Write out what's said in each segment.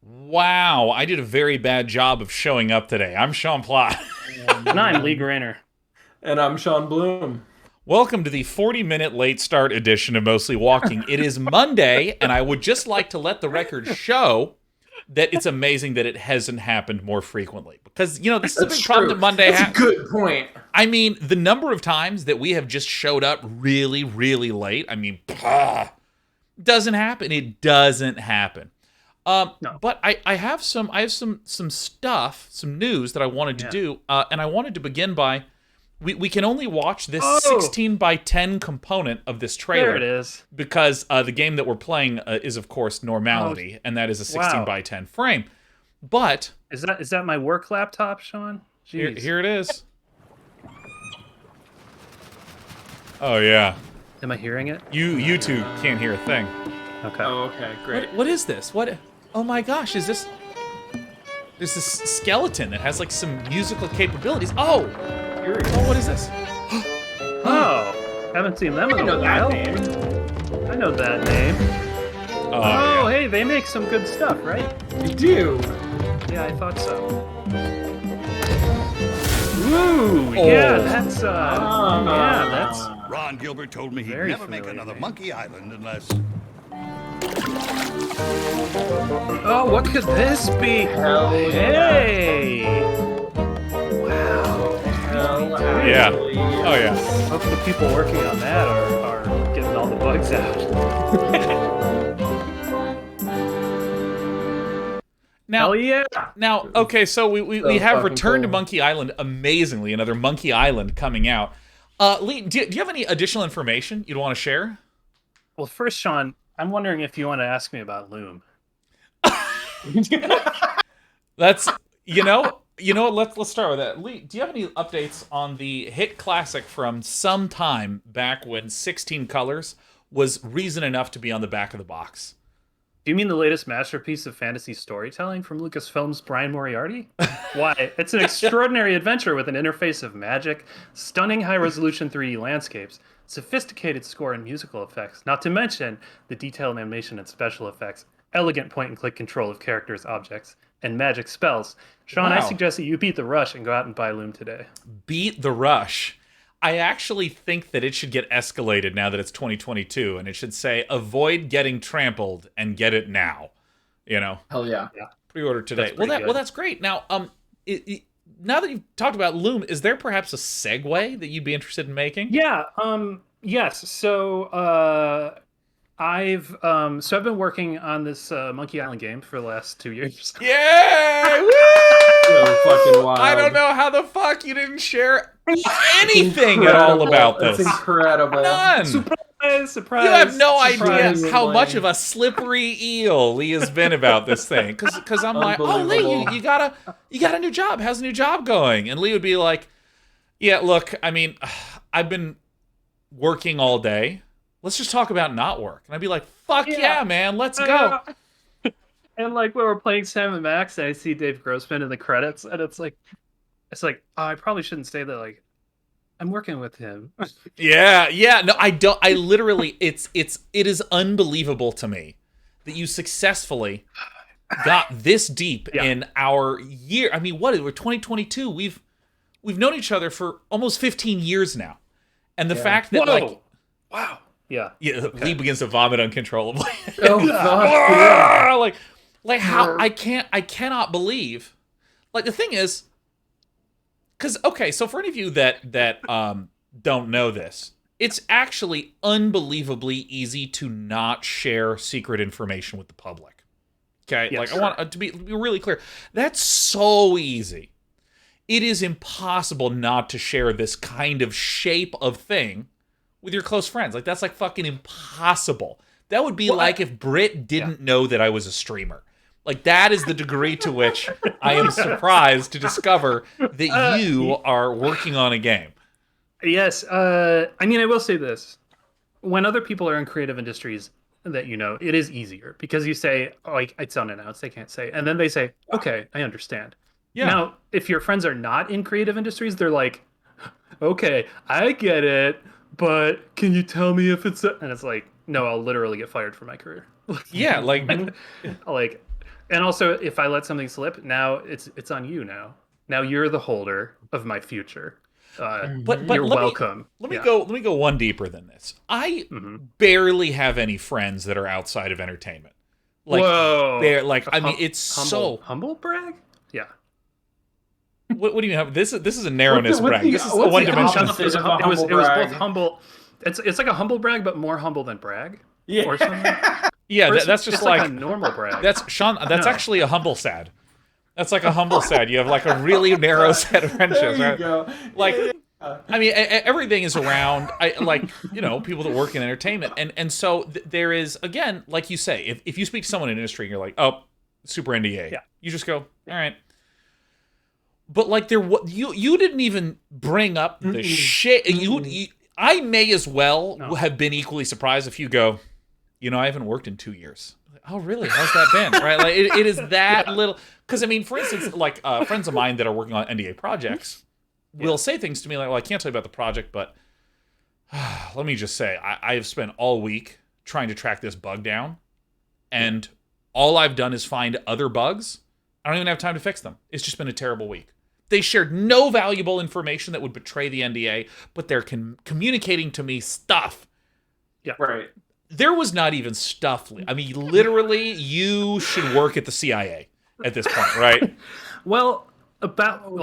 Wow, I did a very bad job of showing up today. I'm Sean Plott. And I'm Lee Grainer. And I'm Sean Bloom. Welcome to the 40-minute late start edition of Mostly Walking. It is Monday, and I would just like to let the record show that it's amazing that it hasn't happened more frequently. Because, this is a That's big problem true. that Monday That's a good point. I mean, the number of times that we have just showed up really, really late, doesn't happen. It doesn't happen. No. But I have some stuff, some news that I wanted to do, and I wanted to begin by we can only watch this 16 by 10 component of this trailer. There it is. Because the game that we're playing is of course Normality, and that is a 16 by 10 frame. But is that my work laptop, Sean? Here it is. Oh yeah. Am I hearing it? You two can't hear a thing. Okay. Oh, okay, great. What is this? What? Oh my gosh, is this? There's this skeleton that has like some musical capabilities. Oh, what is this? Oh, haven't seen them in a know while. that name. I know that name. Oh, yeah. Hey, they make some good stuff, right? You do. Yeah, I thought so. Ooh, yeah, that's Ron Gilbert told me he'd Very never make familiar another name. Monkey Island unless... Oh, what could this be? Hell yeah. Hey! Wow. Hell Yeah. actually, Oh yeah. Hope the people working on that are getting all the bugs out. Now, Hell yeah! okay, so we So have fucking Return to cool. Monkey Island, amazingly, another Monkey Island coming out. Lee, do you have any additional information you'd want to share? Well, first, Sean, I'm wondering if you want to ask me about Loom. That's you know what, let's start with that. Lee, do you have any updates on the hit classic from some time back when 16 colors was reason enough to be on the back of the box? Do you mean the latest masterpiece of fantasy storytelling from Lucasfilm's Brian Moriarty? Why, it's an extraordinary adventure with an interface of magic, stunning high-resolution 3D landscapes, sophisticated score and musical effects, not to mention the detailed animation and special effects, elegant point-and-click control of characters, objects, and magic spells. Sean, I Wow. suggest that you beat the rush and go out and buy Loom today. Beat the rush. I actually think that it should get escalated now that it's 2022, and it should say avoid getting trampled and get it now. Hell yeah. Pre-order today. That's pretty good. That's great. Now, now that you've talked about Loom, is there perhaps a segue that you'd be interested in making? Yeah, yes. So, I've been working on this Monkey Island game for the last 2 years. Yay! Woo! So fucking wild. I don't know how the fuck you didn't share anything at all about That's this. incredible. None. Surprise! You have no idea Surprisingly. how much of a slippery eel Lee has been about this thing. Because I'm like, oh, Lee, Unbelievable. you got a new job. How's the new job going? And Lee would be like, yeah, look, I mean, I've been working all day. Let's just talk about not work. And I'd be like, fuck yeah, man, let's go. And like when we're playing Sam and Max, I see Dave Grossman in the credits, and it's like, oh, I probably shouldn't say that. Like, I'm working with him. Yeah. No, I don't. I literally, it is unbelievable to me that you successfully got this deep in our year. I mean, we're 2022. We've known each other for almost 15 years now, and the fact that Wow. Yeah. Lee begins to vomit uncontrollably. Oh, fuck, yeah. like how I cannot believe. Like the thing is, because okay, so for any of you that don't know this, it's actually unbelievably easy to not share secret information with the public. Okay, Yes. I want to be really clear. That's so easy. It is impossible not to share this kind of shape of thing with your close friends. Like, that's like fucking impossible. That would be like if Britt didn't know that I was a streamer. Like, that is the degree to which I am surprised to discover that you are working on a game. Yes. I mean, I will say this: when other people are in creative industries that it is easier because you say, "Oh, it's unannounced; they can't say," and then they say, "Okay, I understand." Yeah. Now, if your friends are not in creative industries, they're like, "Okay, I get it, but can you tell me if it's?" And it's like, no, I'll literally get fired from my career. Yeah, like, like And also, if I let something slip, now it's on you. Now you're the holder of my future. But You're let welcome. me go one deeper than this. I barely have any friends that are outside of entertainment. Like, Whoa! I mean, it's humble brag. Yeah. What do you have? This is a narrowness brag. This is a what's the one-dimensional. opposite? It was both humble. It's like a humble brag, but more humble than brag. Yeah. Or something. Yeah, that's just it's like a normal brag. That's Sean. That's actually a humble sad. That's like a humble sad. You have like a really narrow set of friendships, There you right? go. Like, Yeah. I mean, everything is around. People that work in entertainment, and so there is, again, like you say, if you speak to someone in industry and you're like, oh, super NDA, Yeah. you just go, all right. But like you didn't even bring up the shit. I may as well have been equally surprised if you go, I haven't worked in 2 years. Oh, really? How's that been? Right? Like it is that little. Because I mean, for instance, like friends of mine that are working on NDA projects will say things to me like, "Well, I can't tell you about the project, but let me just say, I have spent all week trying to track this bug down, and all I've done is find other bugs. I don't even have time to fix them. It's just been a terrible week." They shared no valuable information that would betray the NDA, but they're communicating to me stuff. Yeah. Right. There was not even stuff. I mean, literally, you should work at the CIA at this point, right? Well,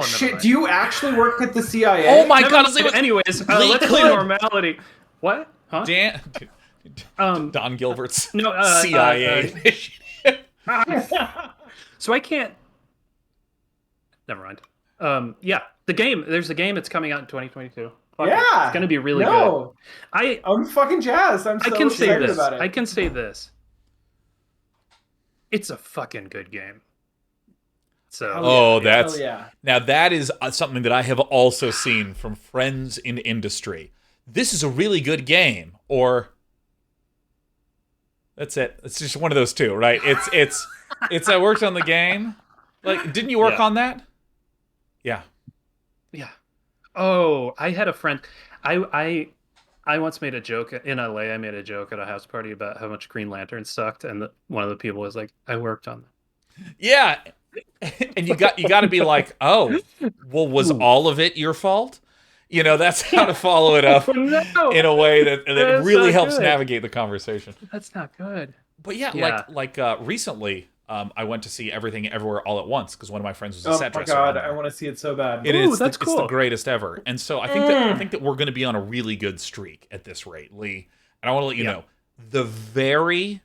Shit, do you actually work at the CIA? Oh my God! Anyways, let's play Normality. What? Huh? Don Gilbert's CIA. So I can't. Never mind. Yeah, there's a game that's coming out in 2022. Yeah, it's gonna be really good. I'm fucking jazzed. I'm so excited about it. I can say this. It's a fucking good game. So that's now that is something that I have also seen from friends in industry. This is a really good game, or that's it. It's just one of those two, right? It's I worked on the game. Like, didn't you work on that? Yeah. Yeah. Oh, I had a friend. I once made a joke in LA. I made a joke at a house party about how much Green Lantern sucked, and one of the people was like, "I worked on that." Yeah, and you got to be like, "Oh, well, was all of it your fault?" That's how to follow it up in a way that really helps navigate the conversation. That's not good. But yeah. like recently. I went to see Everything Everywhere All at Once because one of my friends was a set dresser. Oh my God, I want to see it so bad. That's cool. It's the greatest ever. And so I think that we're going to be on a really good streak at this rate, Lee. And I want to let you know, the very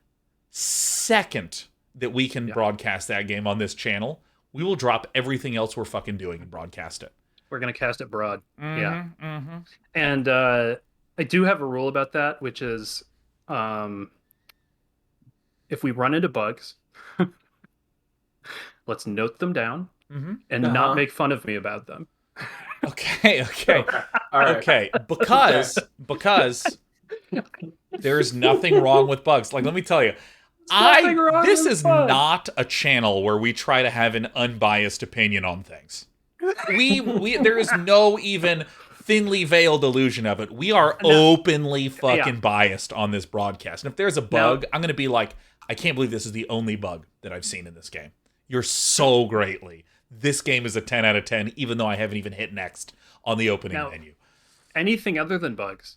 second that we can broadcast that game on this channel, we will drop everything else we're fucking doing and broadcast it. We're going to cast it broad. Mm-hmm. And I do have a rule about that, which is if we run into bugs, let's note them down and not make fun of me about them. Okay. All right. Okay. Because there's nothing wrong with bugs. Like, let me tell you, this is not a channel where we try to have an unbiased opinion on things. There is no even thinly veiled illusion of it. We are openly fucking biased on this broadcast. And if there's a bug, I'm going to be like, I can't believe this is the only bug that I've seen in this game. You're so greatly. This game is a 10 out of 10, even though I haven't even hit next on the opening menu. Anything other than bugs,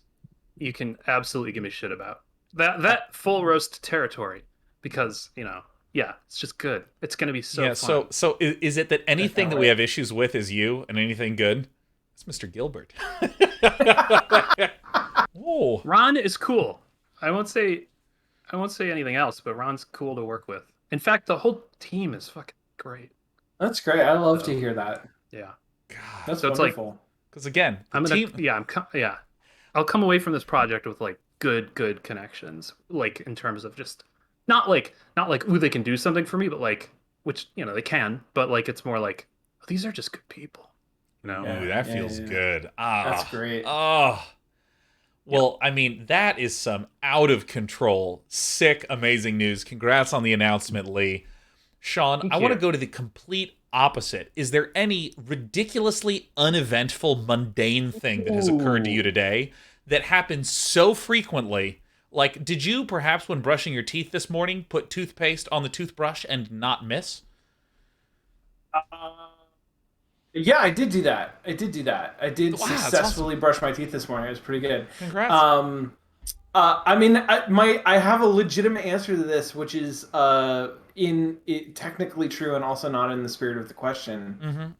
you can absolutely give me shit about. That full roast territory, because, it's just good. It's going to be so fun. So is it that anything that we have issues with is you, and anything good? It's Mr. Gilbert. Oh. Ron is cool. I won't say anything else, but Ron's cool to work with. In fact, the whole team is fucking great. That's great. I love to hear that. Yeah. God. That's so wonderful. Because again, I'll come away from this project with like good connections, like in terms of just not like ooh, they can do something for me, but like, which they can, but like it's more like, oh, these are just good people. Ooh, that feels good. That's great. Oh. Well, I mean, that is some out of control, sick, amazing news. Congrats on the announcement, Lee. Sean, I want to go to the complete opposite. Is there any ridiculously uneventful, mundane thing that has occurred to you today that happens so frequently Like, did you perhaps, when brushing your teeth this morning, put toothpaste on the toothbrush and not miss? Yeah, I did do that. I did Wow, that's successfully brush my teeth this morning. It was pretty good. Congrats. I mean, I have a legitimate answer to this, which is technically true and also not in the spirit of the question.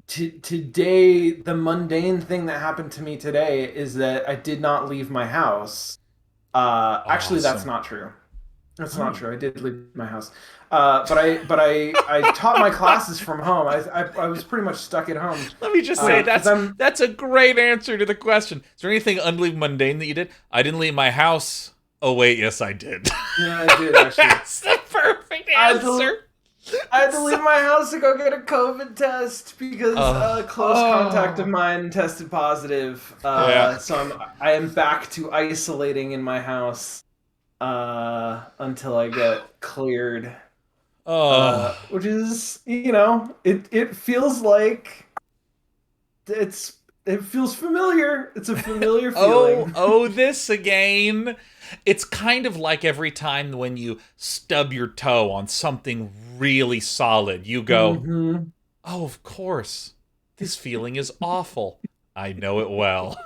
Today, the mundane thing that happened to me today is that I did not leave my house. Actually, that's not true. That's not true. I did leave my house, but I taught my classes from home. I was pretty much stuck at home. Let me just say that's a great answer to the question. Is there anything unbelievably mundane that you did? I didn't leave my house. Oh wait, yes I did. Yeah, I did actually. That's the perfect answer. I had to leave my house to go get a COVID test because a close contact of mine tested positive. So I am back to isolating in my house until I get cleared. Which is, it feels like it feels familiar. It's a familiar feeling. This again. It's kind of like every time when you stub your toe on something really solid, you go, oh, of course. This feeling is awful. I know it well.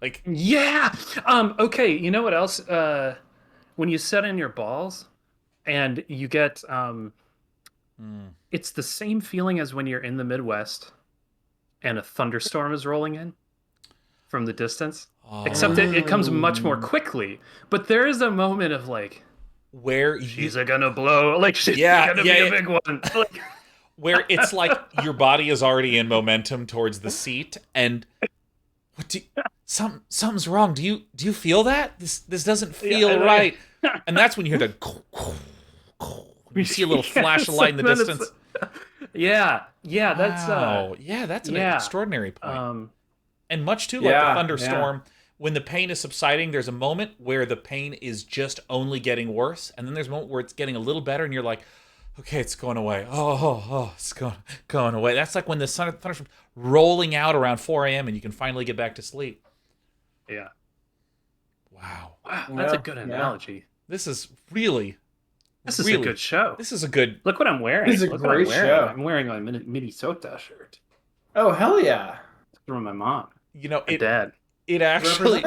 Like, yeah. Okay, you know what else? When you set in your balls and you get it's the same feeling as when you're in the Midwest and a thunderstorm is rolling in from the distance. Except it comes much more quickly. But there is a moment of like, where she's gonna blow, like she's gonna be a big one. Like, where it's like your body is already in momentum towards the seat, and something's wrong. Do you feel that? This doesn't feel right. And that's when you hear the you see a little flash of light in the distance. That's an extraordinary point. And much too like the thunderstorm, when the pain is subsiding, there's a moment where the pain is just only getting worse, and then there's a moment where it's getting a little better, and you're like, okay, it's going away. It's going away. That's like when the thunderstorm's rolling out around 4 a.m. and you can finally get back to sleep. Yeah. Wow, that's a good analogy. This is really... This is a good show. This is a good... Look what I'm wearing. This is a great show. I'm wearing a Minnesota shirt. Oh, hell yeah. It's from my mom. Dad. It actually...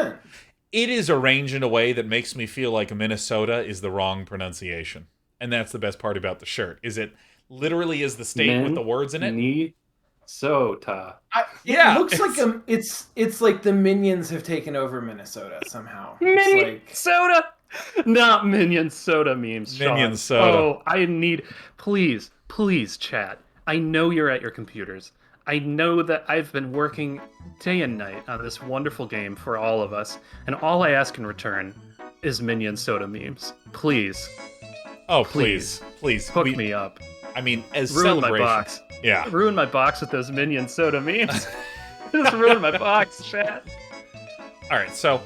It is arranged in a way that makes me feel like Minnesota is the wrong pronunciation. And that's the best part about the shirt, is it literally is the state with the words in it. Minnesota. It looks like it's like the Minions have taken over Minnesota somehow. Minnesota! Not Minion Soda memes, Sean. Minion Soda. Oh, I need... Please, chat. I know you're at your computers. I know that I've been working day and night on this wonderful game for all of us, and all I ask in return is Minion Soda memes. Please. Oh, please. Hook me up. I mean, as ruin celebration. My box. Yeah. Ruin my box with those Minion Soda memes. Just ruin my box, chat. All right, so,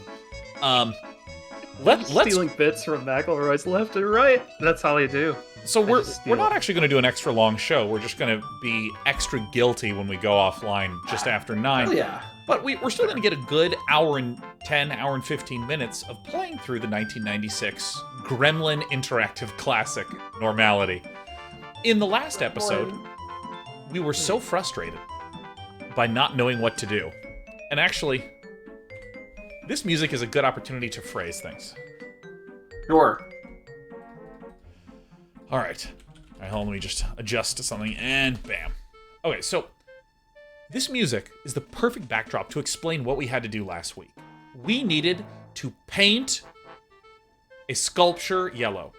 let's stealing bits from McElroy's left and right. That's all you do. So we're not actually going to do an extra long show. We're just going to be extra guilty when we go offline just after 9. Oh, yeah. But we're still going to get a good hour and 15 minutes of playing through the 1996 Gremlin interactive classic, Normality. In the last episode, we were so frustrated by not knowing what to do. And actually, this music is a good opportunity to phrase things. Sure. All right, hold on, let me just adjust to something, and bam. Okay, so this music is the perfect backdrop to explain what we had to do last week. We needed to paint a sculpture yellow.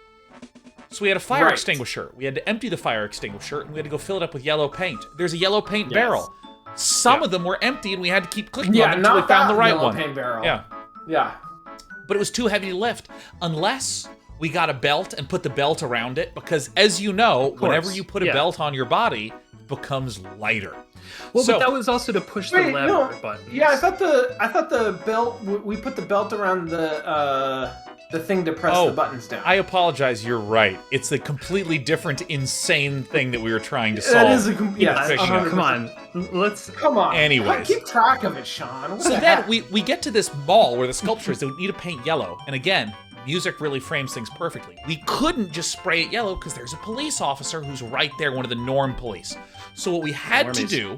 So we had a fire extinguisher. We had to empty the fire extinguisher, and we had to go fill it up with yellow paint. There's a yellow paint barrel. Some of them were empty, and we had to keep clicking on them until we found the right one. Paint barrel. Yeah. But it was too heavy to lift, unless we got a belt and put the belt around it, because as you know, whenever you put a belt on your body, it becomes lighter. Well, but that was also to push the lever button. Yeah, I thought the belt, we put the belt around the the thing to press the buttons down. I apologize. You're right. It's a completely different, insane thing that we were trying to solve. That is a yes. Come on, Come on. Anyways. Keep track of it, Sean. What So the then heck? we get to this mall where the sculpture is that we need to paint yellow. And again, music really frames things perfectly. We couldn't just spray it yellow because there's a police officer who's right there, one of the norm police. So what we had to do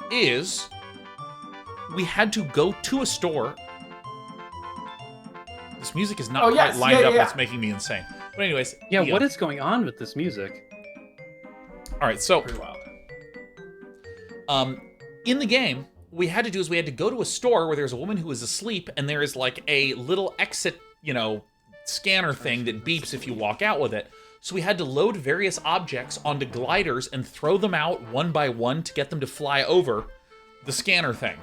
is we had to go to a store. This music is not quite lined up. It's making me insane. But anyways. Yeah, what is going on with this music? All right, so Pretty wild. in the game, what we had to do is we had to go to a store where there's a woman who is asleep, and there is like a little exit, scanner thing that beeps if you walk out with it. So we had to load various objects onto gliders and throw them out one by one to get them to fly over the scanner thing.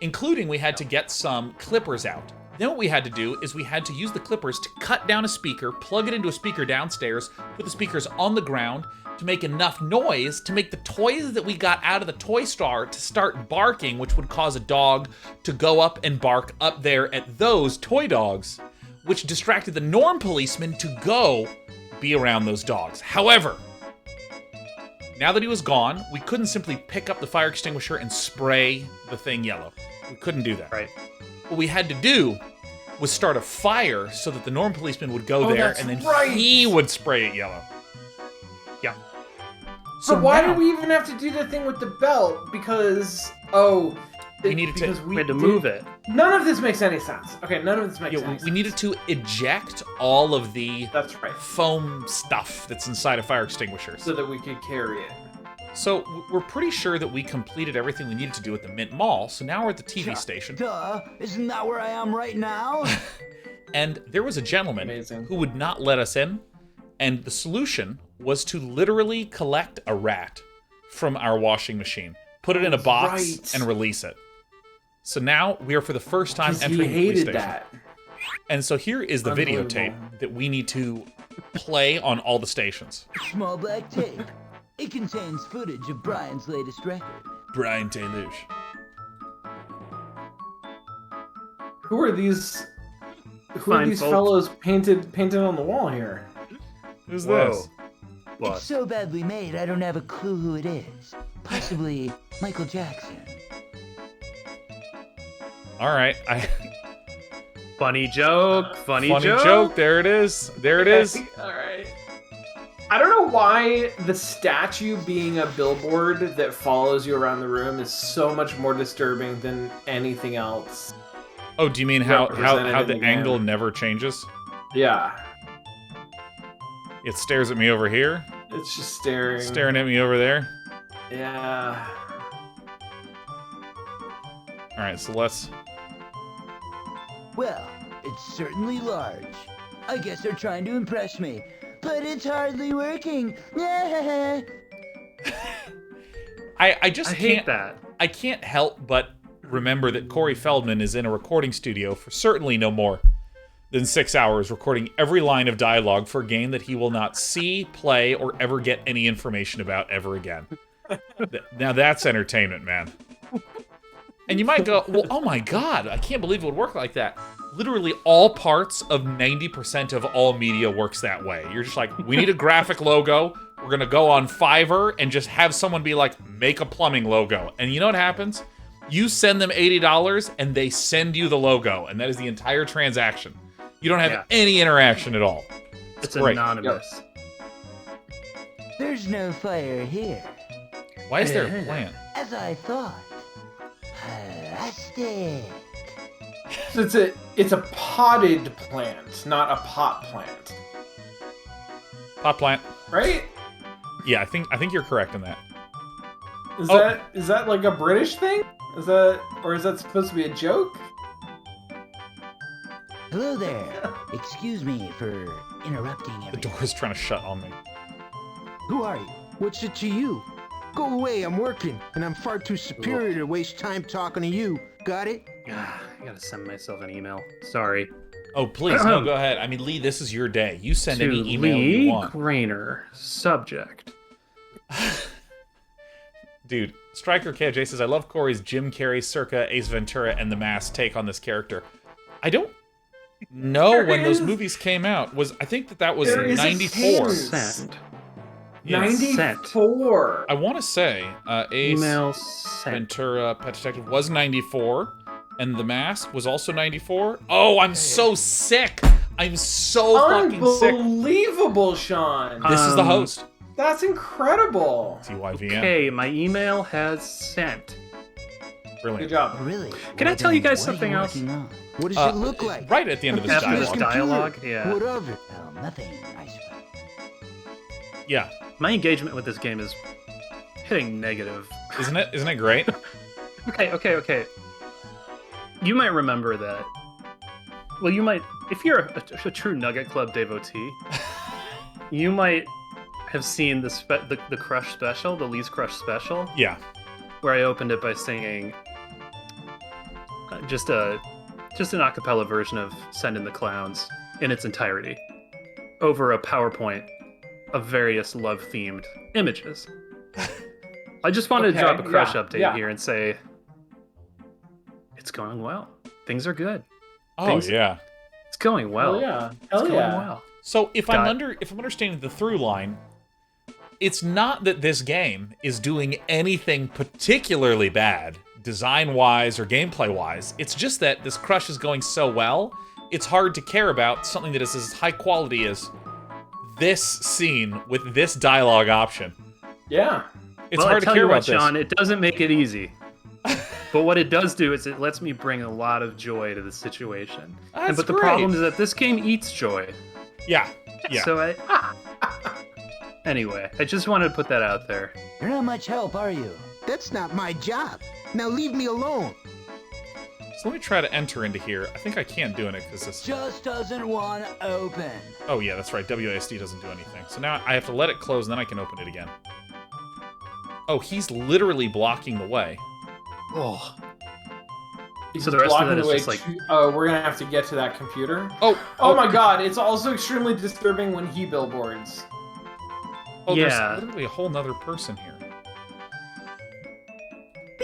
Including we had to get some clippers out. Then what we had to do is we had to use the clippers to cut down a speaker, plug it into a speaker downstairs, put the speakers on the ground to make enough noise to make the toys that we got out of the toy store to start barking, which would cause a dog to go up and bark up there at those toy dogs, which distracted the norm policeman to go be around those dogs. However, now that he was gone, we couldn't simply pick up the fire extinguisher and spray the thing yellow. We couldn't do that. Right. What we had to do was start a fire so that the norm policeman would go there and then he would spray it yellow. Yeah. So why did we even have to do the thing with the belt? Because we needed we had to move it. None of this makes any sense. Okay, none of this makes any sense. We needed to eject all of the That's right. foam stuff that's inside of fire extinguishers. So that we could carry it. So we're pretty sure that we completed everything we needed to do at the Mint Mall, so now we're at the TV station. Duh, isn't that where I am right now? And there was a gentleman who would not let us in, and the solution was to literally collect a rat from our washing machine, put it in a box, and release it. So now we are for the first time entering the police station. That. And so here is the videotape that we need to play on all the stations. Small black tape. It contains footage of Brian's latest record. Brian Deluge. Who are these? Who are these fellows painted on the wall here? Who's this? It's so badly made, I don't have a clue who it is. Possibly Michael Jackson. All right, Funny joke. Funny joke. There it is. There it is. All right. I don't know why the statue being a billboard that follows you around the room is so much more disturbing than anything else. Oh, do you mean how the angle never changes? Yeah. It stares at me over here. It's just staring. Staring at me over there. Yeah. All right, so let's... Well, it's certainly large. I guess they're trying to impress me. But it's hardly working. I just can't. Hate that. I can't help but remember that Corey Feldman is in a recording studio for certainly no more than 6 hours recording every line of dialogue for a game that he will not see, play, or ever get any information about ever again. Now that's entertainment, man. And you might go, well, oh my god, I can't believe it would work like that. Literally all parts of 90% of all media works that way. You're just like, we need a graphic logo. We're going to go on Fiverr and just have someone be like, make a plumbing logo. And you know what happens? You send them $80 and they send you the logo. And that is the entire transaction. You don't have any interaction at all. It's anonymous. There's no fire here. Why is there a plant? As I thought. Plastic. So it's a potted plant, not a pot plant. Pot plant. Right? Yeah, I think you're correct in that. Is that like a British thing? Is that supposed to be a joke? Hello there. Excuse me for interrupting everyone. The door is trying to shut on me. Who are you? What's it to you? Go away, I'm working, and I'm far too superior to waste time talking to you. Got it? I gotta send myself an email. Sorry. Oh, please, no, go ahead. I mean, Lee, this is your day. You send any email you want. Grainer, subject. Dude, Striker KJ says, I love Corey's Jim Carrey circa Ace Ventura and The Mask take on this character. I don't No, when those movies came out, I think that was There is a 94. cadence. Sent. Yes. 94. I want to say Ace Email sent. Ventura, Pet Detective was 94, and The Mask was also 94. Oh, I'm so sick. I'm so fucking sick. Unbelievable, Sean. This is the host. That's incredible. TYVM. Okay, my email has sent. Brilliant. Good job. Really? Can I tell you guys What are something else? working on? What does it look like? Right at the end of this After this dialogue. dialogue, yeah. What of it? Well, nothing, I suppose. Yeah. My engagement with this game is hitting negative. Isn't it great? Okay. You might remember that. Well, you might, if you're a true Nugget Club devotee, you might have seen the Crush special, the Lee's Crush special, Yeah. where I opened it by singing just an a cappella version of "Send in the Clowns" in its entirety over a PowerPoint of various love-themed images. I just wanted to drop a Crush update here and say it's going well. Things are good. Oh, yeah. It's going well. Hell yeah. It's Hell going yeah. well. So if I'm God. understanding the through line, it's not that this game is doing anything particularly bad, design-wise or gameplay-wise. It's just that this Crush is going so well, it's hard to care about something that is as high quality as this scene with this dialogue option. Yeah. It's hard to tell care you about what, this. Sean, it doesn't make it easy. But what it does do is it lets me bring a lot of joy to the situation. That's But the great. problem is that this game eats joy. Yeah. Yeah. So anyway, I just wanted to put that out there. You're not much help, are you? That's not my job. Now leave me alone. So let me try to enter into here. I think I can't do it because this... Just doesn't want to open. Oh, yeah, that's right. WASD doesn't do anything. So now I have to let it close, and then I can open it again. Oh, he's literally blocking the way. Oh. He's So the rest of blocking it is the way just like- we're gonna have to get to that computer. Oh, my god, it's also extremely disturbing when he billboards. Oh, Yeah. there's literally a whole nother person here.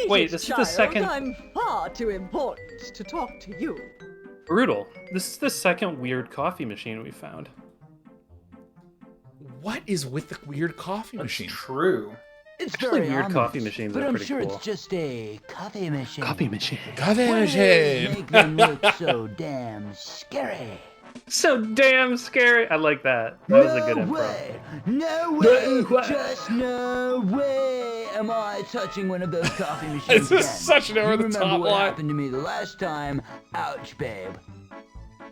Wait, this is the second- I'm far too important to talk to you. Brutal. This is the second weird coffee machine we found. What is with the weird coffee That's machine? true. It's Actually, very weird ominous, coffee machines but are I'm pretty sure cool. it's just a coffee machine. Coffee machine. Coffee What machine! make them look so damn scary? So damn scary. I like that. That was a good No improv. way! No way! way. Just no way! Am I touching one of those coffee machines This is again? such an You over-the-top remember what line. happened to me the last time? Ouch, babe.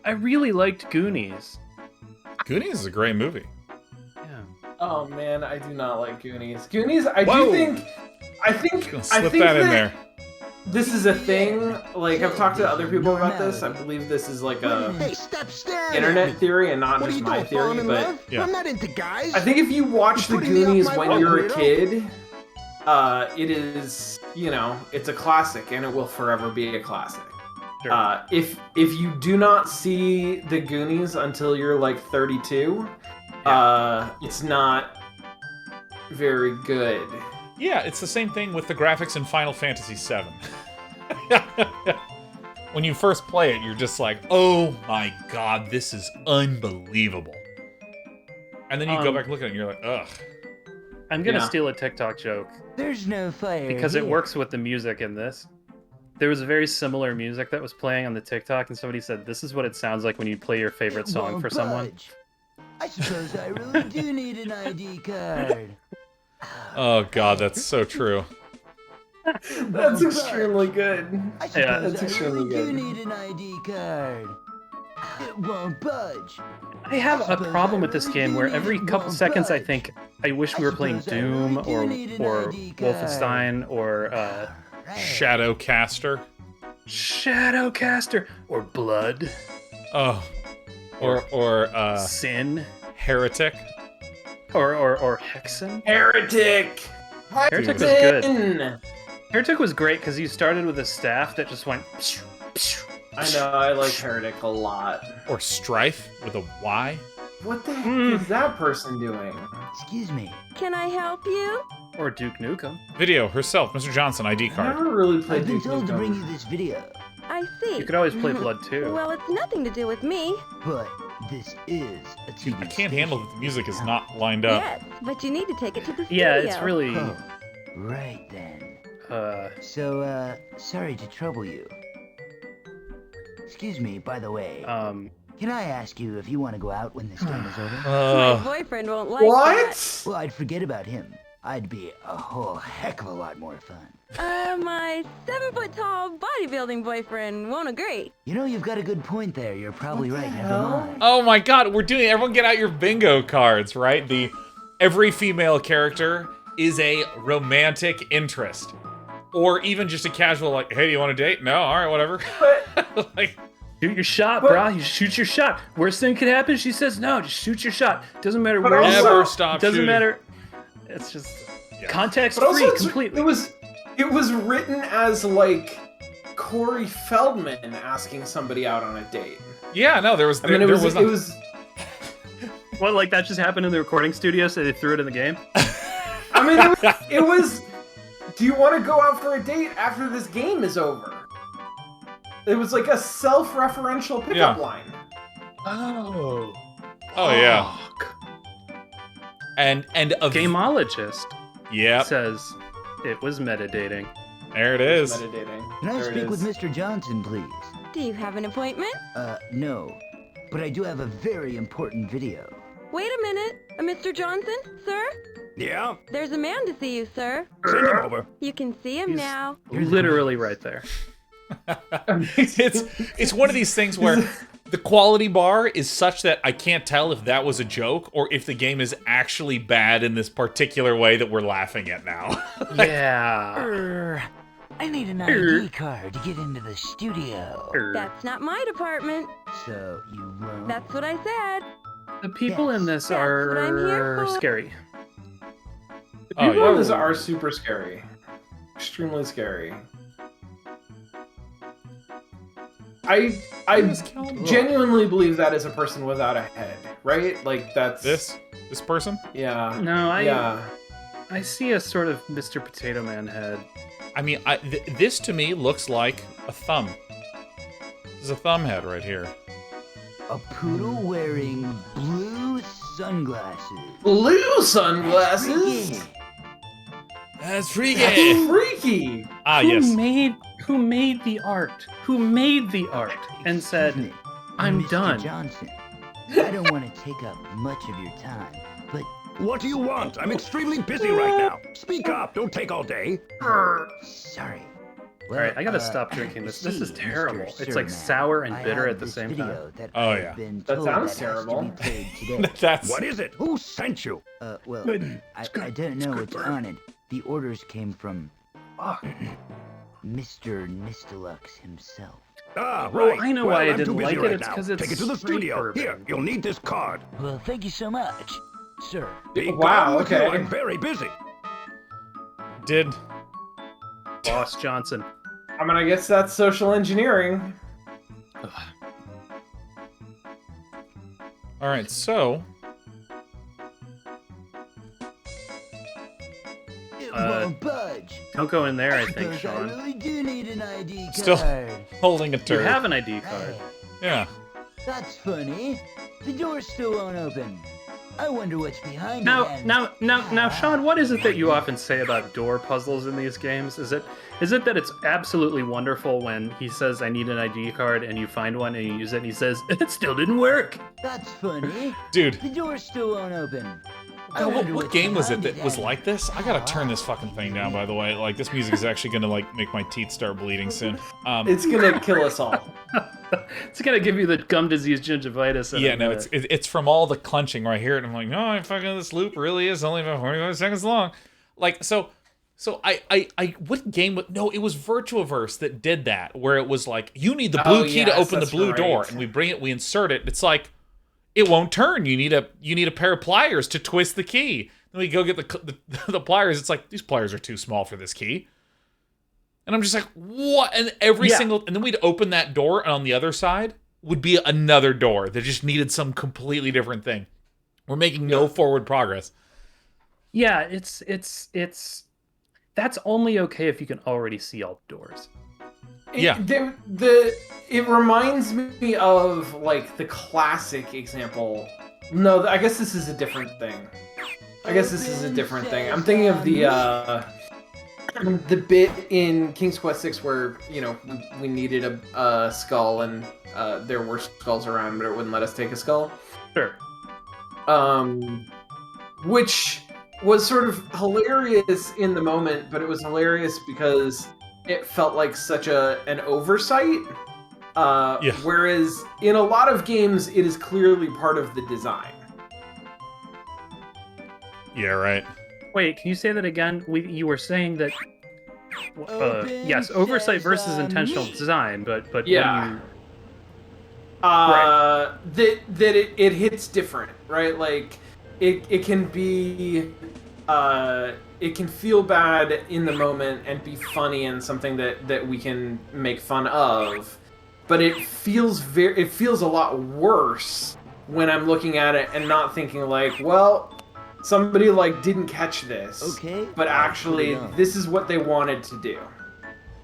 I really liked Goonies. Goonies is a great movie. Yeah. Oh man, I do not like Goonies. Goonies, I Whoa. do think I think Gonna I slip think that in there. this is a thing. Like I've talked to other people about this. I believe this is like a Hey, stop staring at internet me. theory and not What are just you my doing, falling theory, in but love? Yeah. I'm not into guys. I think if you watch the You're putting me off Goonies my when walk, you're a weirdo. kid, it is, it's a classic and it will forever be a classic. Sure. If you do not see the Goonies until you're like 32, it's not very good. Yeah, it's the same thing with the graphics in Final Fantasy VII. When you first play it, you're just like, oh my god, this is unbelievable. And then you go back and look at it and you're like, ugh. I'm gonna Yeah. steal a TikTok joke There's no fire because it here. works with the music in this. There was a very similar music that was playing on the TikTok, and somebody said, "This is what it sounds like when you play your favorite It song won't for someone." budge. I suppose I really do need an ID card. Oh god, that's so true. That's extremely good. I suppose that's I extremely really do good. need an ID card. It won't budge. I have a problem with this game where every couple seconds I think, I wish we were playing Doom or Wolfenstein or Shadowcaster. Shadowcaster or Blood, Oh. Or Sin, Heretic. or Hexen. Heretic. Heretic was good. Hexen! Heretic was great because you started with a staff that just went. I know, I like Heretic a lot. Or Strife with a Y. What the heck is that person doing? Excuse me. Can I help you? Or Duke Nukem. Video herself, Mr. Johnson, ID I card. never really played I've been Duke told to bring Nukem. you this video. I see. You could always play Blood 2. Well, it's nothing to do with me. But this is a TV I can't handle that the music is not lined up. Yes, but you need to take it to the studio. Yeah, it's really. Oh, right then. Uh, So, sorry to trouble you. Excuse me, by the way. Can I ask you if you want to go out when this game is over? My boyfriend won't like that. What? Well, I'd forget about him. I'd be a whole heck of a lot more fun. My 7-foot-tall bodybuilding boyfriend won't agree. You know, you've got a good point there. You're probably right. Never mind. Oh my god, everyone get out your bingo cards, right? Every female character is a romantic interest. Or even just a casual, like, hey, do you want to date? No? Alright, whatever. Like, shoot your shot, brah. You shoot your shot. Worst thing could happen, she says no. Just shoot your shot. Doesn't matter But where you never are. stop Doesn't shooting. matter. It's just context But also, free completely. it was written as like Corey Feldman asking somebody out on a date. yeah, no, there was. I mean, it was. What, like that just happened in the recording studio, so they threw it in the game? I mean, it was. Do you want to go out for a date after this game is over? It was like a self-referential pickup line. Oh. Oh yeah. And a Gameologist Yep. says it was metadating. There it is. Meditating. Can I There it speak with is. Mr. Johnson, please? Do you have an appointment? No. But I do have a very important video. Wait a minute. Mr. Johnson, sir? Yeah? There's a man to see you, sir. Send him over. You can see him now. Literally right there. It's one of these things where the quality bar is such that I can't tell if that was a joke or if the game is actually bad in this particular way that we're laughing at now. Yeah. I need an ID card to get into the studio. That's not my department. So you won't? That's what I said. The people in this That's what I'm here are for. scary. The Oh, people yeah. in this are super scary. Extremely scary. I genuinely believe that is a person without a head, right? Like that's This person? Yeah. No, Yeah. I see a sort of Mr. Potato Man head. I mean, this to me looks like a thumb. This is a thumb head right here. A poodle wearing blue sunglasses. Blue sunglasses. That's freaky. That's freaky. Ah, yes. Who made the art? Who made the art and said, Excuse me, I'm Mr. done. Johnson, I don't want to take up much of your time, but What do you want? I'm extremely busy right now. Speak up. Don't take all day. sorry. All right, I gotta stop drinking this. This is see, terrible. Mr. It's like Sirman, sour and I bitter have at the this same video time. That Oh, I've yeah. been That told sounds that has terrible. to be played today. That's What is it? Who sent you? Well, Good. I It's good. don't It's know good what's for her. on it. The orders came from Mr. Nistelux himself. Ah, Well, right. I know why I I'm didn't too busy like it. right It's now. 'cause it's Take it to the street studio. bourbon. Here, you'll need this card. Well, thank you so much, sir. Be Wow, gone with you. okay. I'm very busy. did. Boss Johnson. I mean, I guess that's social engineering. All right, so It Uh, won't budge. Don't go in there, I think, Because I Sean. really do need an ID card. Still holding a You turd. have an ID card. Hey, Yeah. that's funny. The door still won't open. I wonder what's behind Now, it. and- now, Sean, what is it that you often say about door puzzles in these games? Is it that it's absolutely wonderful when he says, "I need an ID card," and you find one and you use it, and he says, "It still didn't work." That's funny. Dude, The door still won't open. I what wonder what what's game was it behind that was and- like this? I gotta turn this fucking thing down, by the way. Like, this music is actually gonna, like, make my teeth start bleeding soon. It's gonna kill us all. It's gonna give you the gum disease gingivitis. in Yeah, a no, minute. it's from all the clenching right here, and I'm like, no, fucking this loop really is only about 45 seconds long. Like, so I what game? No, it was Virtuaverse that did that, where it was like, you need the blue key to yes, open the that's blue door, right. and we bring it, we insert it. It's like, it won't turn. You need a pair of pliers to twist the key. Then we go get the pliers. It's like, these pliers are too small for this key. And I'm just like, what? And and then we'd open that door, and on the other side would be another door that just needed some completely different thing. We're making no forward progress. Yeah, it's that's only okay if you can already see all the doors. It reminds me of like the classic example. No, I guess this is a different thing. I'm thinking of the bit in King's Quest VI where we needed a skull and there were skulls around, but it wouldn't let us take a skull. Sure. Which was sort of hilarious in the moment, but it was hilarious because it felt like such an oversight. Whereas in a lot of games, it is clearly part of the design. Yeah, right. Wait, can you say that again? You were saying that yes, oversight versus intentional design, but yeah. when you... that it hits different, right? Like it can be it can feel bad in the moment and be funny and something that we can make fun of, but it feels a lot worse when I'm looking at it and not thinking like, well, somebody like didn't catch this, but actually this is what they wanted to do.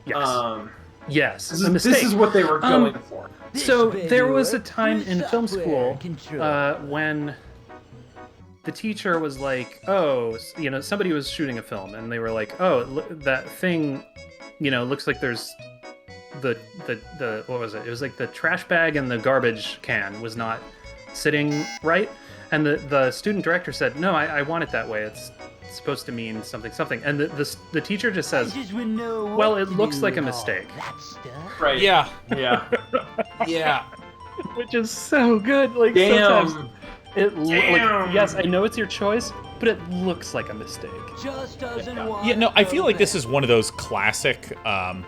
Yes. Yes. This is what they were going for. So there was a time in film school when the teacher was like, "Oh, somebody was shooting a film," and they were like, "Oh, that thing, looks like there's the what was it? It was like the trash bag and the garbage can was not sitting right." And the student director said, "No, I want it that way. It's supposed to mean something." And the teacher just says, "Well, it looks like a mistake." Right. Yeah. Yeah. Yeah. Which is so good. Like, damn. Sometimes like, yes, I know it's your choice, but it looks like a mistake. Just doesn't want Yeah, no, I feel like this is one of those classic. I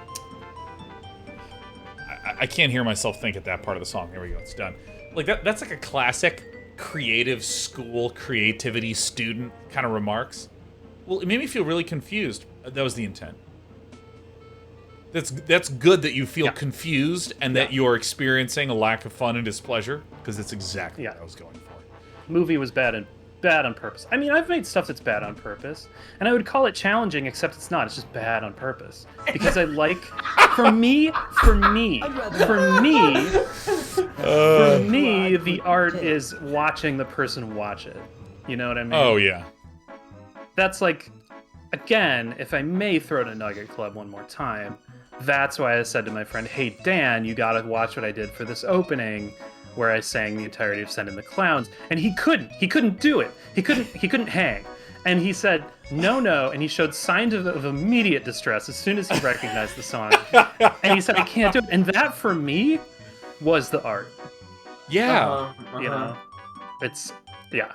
can't hear myself think at that part of the song. There we go. It's done. Like that's like a classic creative school creativity student kind of remarks. Well, it made me feel really confused. That was the intent. That's good that you feel confused and that you're experiencing a lack of fun and displeasure, because that's exactly what I was going for. Movie was bad on purpose. I mean, I've made stuff that's bad on purpose, and I would call it challenging, except it's not. It's just bad on purpose because I like. For me, the art is watching the person watch it. You know what I mean? Oh yeah. That's like, again, if I may throw to Nugget Club one more time, that's why I said to my friend, "Hey Dan, you gotta watch what I did for this opening, where I sang the entirety of Send in the Clowns," and he couldn't do it. He couldn't hang. And he said, no, and he showed signs of immediate distress as soon as he recognized the song. And he said, "I can't do it." And that, for me, was the art. Yeah. You know? It's, yeah.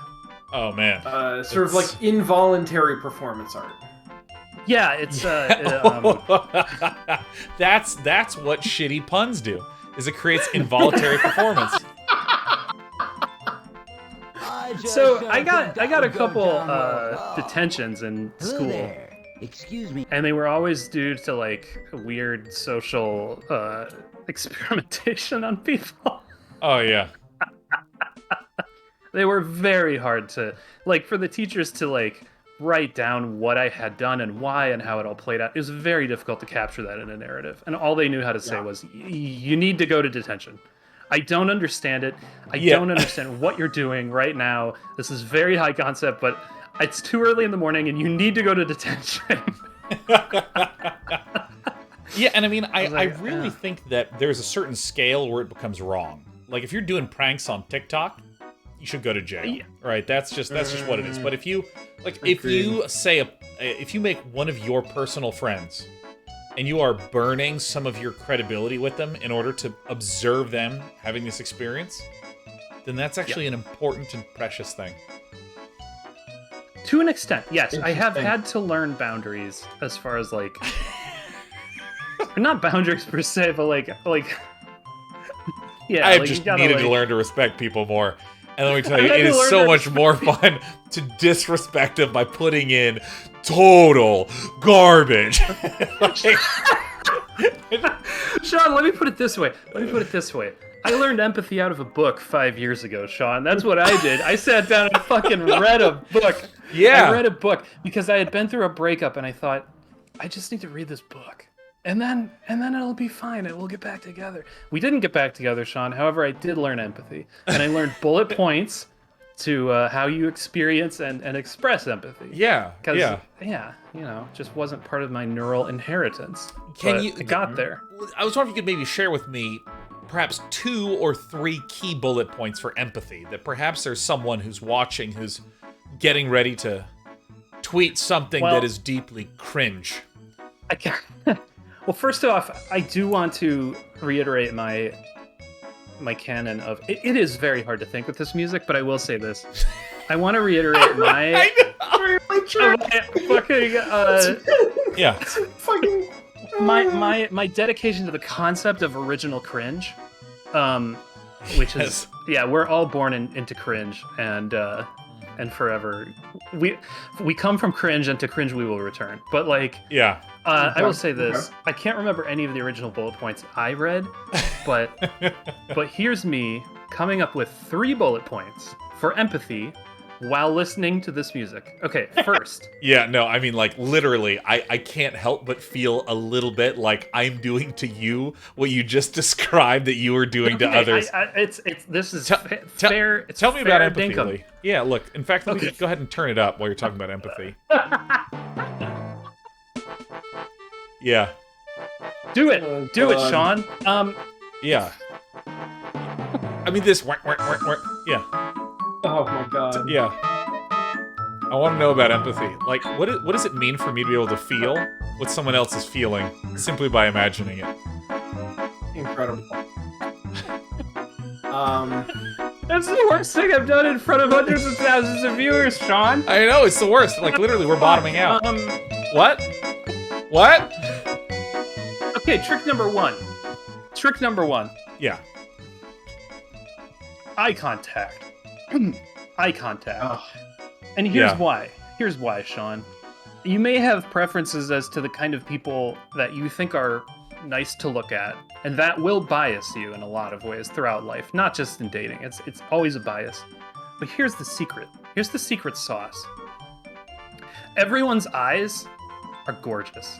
Oh, man. Sort of like involuntary performance art. Yeah, it's... That's what shitty puns do, is it creates involuntary performance. So I got a couple detentions in school. There. Excuse me. And they were always due to like weird social experimentation on people. Oh yeah. They were very hard to, like, for the teachers to like write down what I had done and why and how it all played out. It was very difficult to capture that in a narrative. And all they knew how to say was, "You need to go to detention. I don't understand it. I don't understand what you're doing right now. This is very high concept, but it's too early in the morning and you need to go to detention." Yeah, and I mean, I really think that there's a certain scale where it becomes wrong. Like, if you're doing pranks on TikTok, you should go to jail, right? That's just what it is. But if you if you make one of your personal friends and you are burning some of your credibility with them in order to observe them having this experience, then that's actually an important and precious thing. To an extent, yes. I have had to learn boundaries as far as like, not boundaries per se, but like yeah. I've just needed to learn to respect people more. And let me tell you, it is so much more fun to disrespect them by putting in total garbage. Sean, let me put it this way. I learned empathy out of a book 5 years ago, Sean. That's what I did. I sat down and fucking read a book. Yeah. I read a book because I had been through a breakup and I thought, I just need to read this book. and then it'll be fine, and we'll get back together. We didn't get back together, Sean. However, I did learn empathy, and I learned bullet points to how you experience and express empathy. Yeah, yeah. Yeah, just wasn't part of my neural inheritance. Can you? I got there. I was wondering if you could maybe share with me perhaps 2 or 3 key bullet points for empathy. That perhaps there's someone who's watching who's getting ready to tweet something that is deeply cringe. I can't. Well, first off, I do want to reiterate my canon of it is very hard to think with this music, but I will say this. I want to reiterate my my dedication to the concept of original cringe, which is we're all born into cringe, and forever we come from cringe, and to cringe we will return. But I will say this. I can't remember any of the original bullet points I read, but here's me coming up with 3 bullet points for empathy while listening to this music. Okay, first. Yeah, no, I mean, literally, I can't help but feel a little bit like I'm doing to you what you just described that you were doing to others. This is fair. It's tell me about fair empathy, dinkum. Lee. Yeah, look, in fact, let me go ahead and turn it up while you're talking about empathy. Yeah. Do it. Do it, Sean. Yeah. I mean, this... Yeah. Oh my god. Yeah. I want to know about empathy. What does it mean for me to be able to feel what someone else is feeling simply by imagining it? Incredible. That's the worst thing I've done in front of hundreds of thousands of viewers, Sean. I know, it's the worst. Literally, we're bottoming out. What? What? Okay, trick number 1. Trick number 1. Yeah. Eye contact. Eye contact. And here's why. Here's why, Sean. You may have preferences as to the kind of people that you think are nice to look at, and that will bias you in a lot of ways throughout life, not just in dating. It's always a bias. But here's the secret. Here's the secret sauce. Everyone's eyes are gorgeous.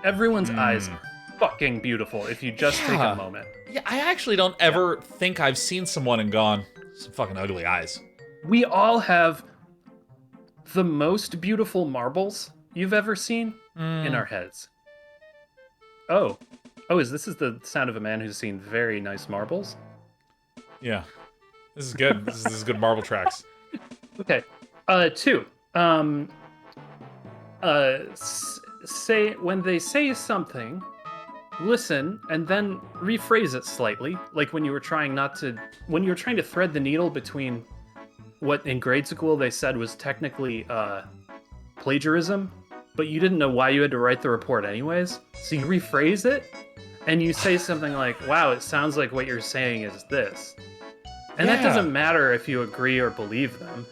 Everyone's eyes are fucking beautiful if you just take a moment. Yeah, I actually don't ever think I've seen someone and gone, some fucking ugly eyes. We all have the most beautiful marbles you've ever seen in our heads. Oh, is this the sound of a man who's seen very nice marbles? Yeah. This is good. This is good marble tracks. Okay. 2. Say when they say something, listen and then rephrase it slightly, like when you were trying to thread the needle between what in grade school they said was technically plagiarism, but you didn't know why you had to write the report anyways. So you rephrase it and you say something like, wow, it sounds like what you're saying is this. And that doesn't matter if you agree or believe them,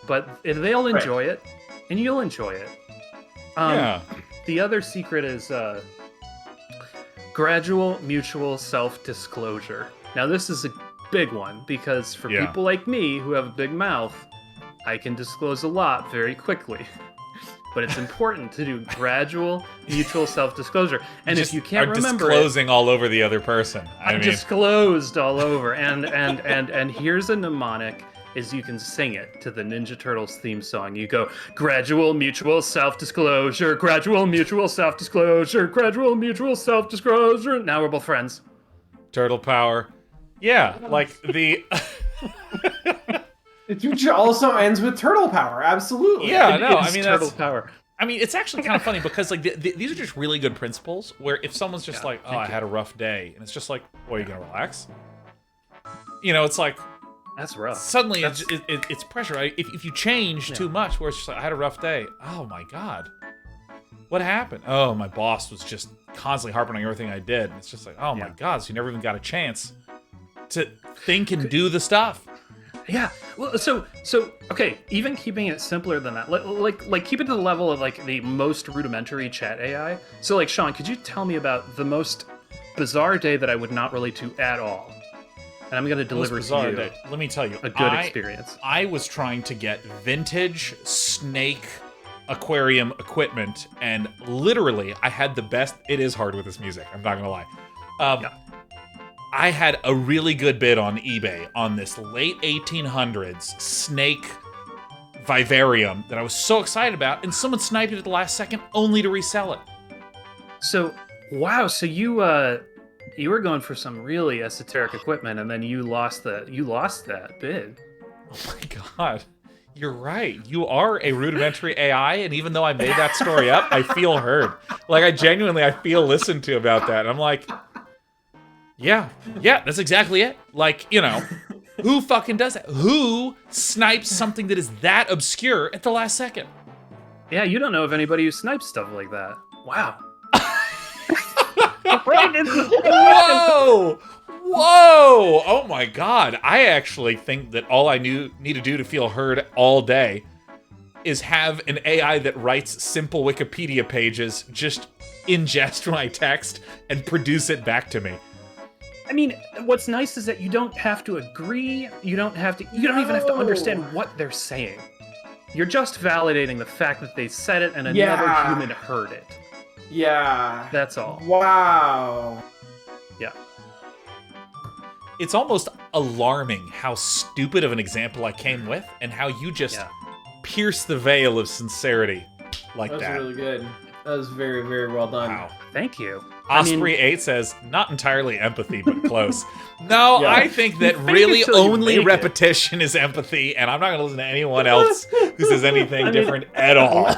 but they'll enjoy it and you'll enjoy it. The other secret is gradual mutual self-disclosure. Now this is a big one because for people like me who have a big mouth, I can disclose a lot very quickly. But it's important to do gradual mutual self-disclosure. And if you can't remember disclosing all over the other person. I'm disclosed all over. And here's a mnemonic is you can sing it to the Ninja Turtles theme song. You go, gradual mutual self-disclosure, gradual mutual self-disclosure, gradual mutual self-disclosure. Now we're both friends. Turtle power. Yeah, like the... Which also ends with turtle power, absolutely. Yeah, no, I mean, turtle power. I mean, it's actually kind of funny because, like, these are just really good principles where if someone's just like, oh, I had a rough day, and it's just like, well, are you going to relax? You know, it's like... That's rough. Suddenly, it's pressure. If you change too much, where it's just like, I had a rough day. Oh, my God. What happened? Oh, my boss was just constantly harping on everything I did. And it's just like, oh, my God, so you never even got a chance to think and do the stuff. Yeah. Well, so okay. Even keeping it simpler than that, like keep it to the level of like the most rudimentary chat AI. So, like, Sean, could you tell me about the most bizarre day that I would not relate to at all? And I'm going to deliver to you. Day. Let me tell you, a good experience. I was trying to get vintage snake aquarium equipment, and literally I had the best. It is hard with this music, I'm not gonna lie. I had a really good bid on eBay on this late 1800s snake vivarium that I was so excited about, and someone sniped it at the last second only to resell it. So, wow. So you were going for some really esoteric equipment, and then you lost that bid. Oh my god. You're right. You are a rudimentary AI, and even though I made that story up, I feel heard. Like, I feel listened to about that. And I'm like, yeah, that's exactly it. Like, you know, who fucking does that? Who snipes something that is that obscure at the last second? Yeah, you don't know of anybody who snipes stuff like that. Wow. Right? Whoa! Whoa! Oh my god. I actually think that all I need to do to feel heard all day is have an AI that writes simple Wikipedia pages just ingest my text and produce it back to me. I mean, what's nice is that you don't have to agree. You don't even have to understand what they're saying. You're just validating the fact that they said it and another human heard it. Yeah. That's all. Wow. Yeah. It's almost alarming how stupid of an example I came with and how you just pierce the veil of sincerity like that. That was really good. That was very, very well done. Wow. Thank you. Osprey8 says, not entirely empathy, but close. No, Yeah. I think that Fake really it till you only make it. repetition is empathy, and I'm not going to listen to anyone else who says anything different at all.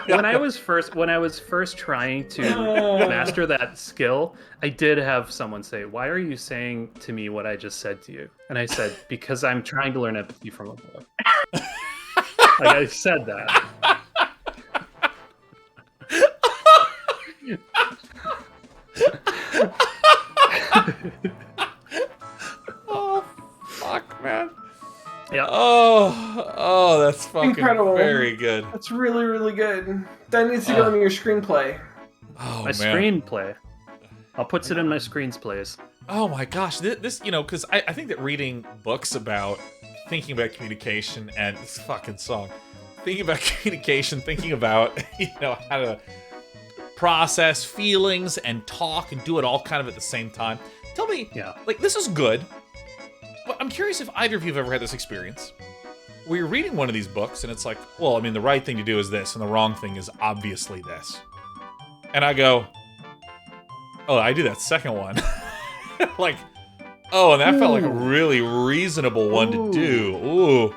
when I was first trying to master that skill, I did have someone say, "Why are you saying to me what I just said to you?" And I said, "Because I'm trying to learn empathy from a book." Like I said that. Oh, fuck, man. Yeah. Oh, that's fucking Incredible. very good. That's really, really good. That needs to go in your screenplay. Oh, My man. screenplay. I'll put it in my screensplays. Oh my gosh, this you know, because I think that reading books about thinking about communication and this fucking song, thinking about communication, thinking about how to process feelings and talk and do it all kind of at the same time. Tell me, like this is good, but I'm curious if either of you have ever had this experience where you're reading one of these books and it's like, well, I mean, the right thing to do is this, and the wrong thing is obviously this, and I go, oh, I do that second one. Like, oh, and that felt like a really reasonable one to do.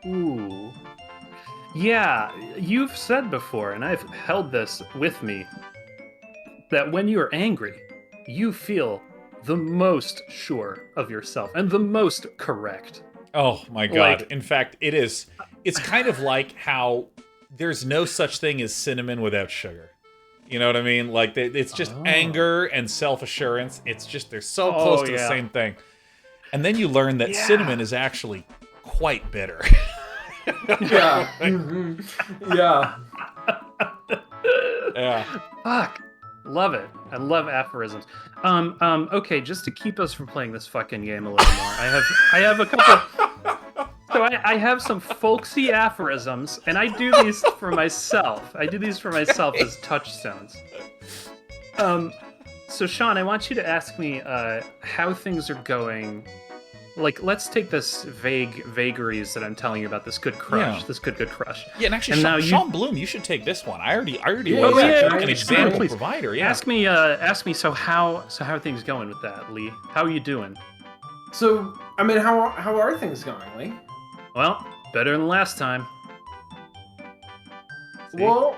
Ooh. Yeah, you've said before, and I've held this with me, that when you're angry, you feel the most sure of yourself and the most correct. Oh my god. In fact, it's kind of like how there's no such thing as cinnamon without sugar. You know what I mean? Like, it's just anger and self-assurance. It's just, they're so close to the same thing. And then you learn that cinnamon is actually quite bitter. Yeah. Mm-hmm. Yeah. Yeah. Fuck. Love it. I love aphorisms. Okay, just to keep us from playing this fucking game a little more, I have a couple. So I have some folksy aphorisms, and I do these for myself. As touchstones. So Sean, I want you to ask me how things are going. Like, let's take this vagaries that I'm telling you about, this good crush, this good crush. Yeah, and actually, Sean Bloom, you should take this one. I already was an example provider. Yeah. Ask me. So how are things going with that, Lee? How are you doing? So, I mean, how are things going, Lee? Well, better than last time. See? Well,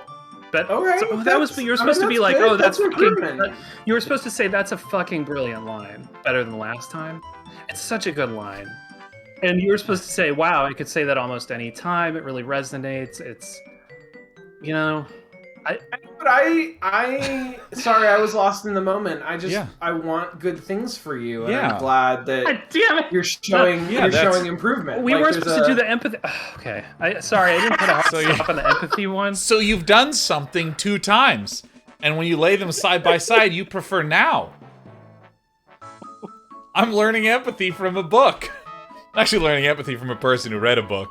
okay. So that was. You were supposed to be like, good. oh, that's improvement. fucking. You were supposed to say that's a fucking brilliant line. Better than last time. It's such a good line. And you were supposed to say, wow, I could say that almost any time. It really resonates. It's, But I sorry, I was lost in the moment. I want good things for you, and I'm glad that God damn it. you're showing improvement. We weren't supposed to do the empathy. Okay, sorry, I didn't put a hard stop on the empathy one. So you've done something 2 times, and when you lay them side by side, you prefer now. I'm learning empathy from a book. I'm actually learning empathy from a person who read a book.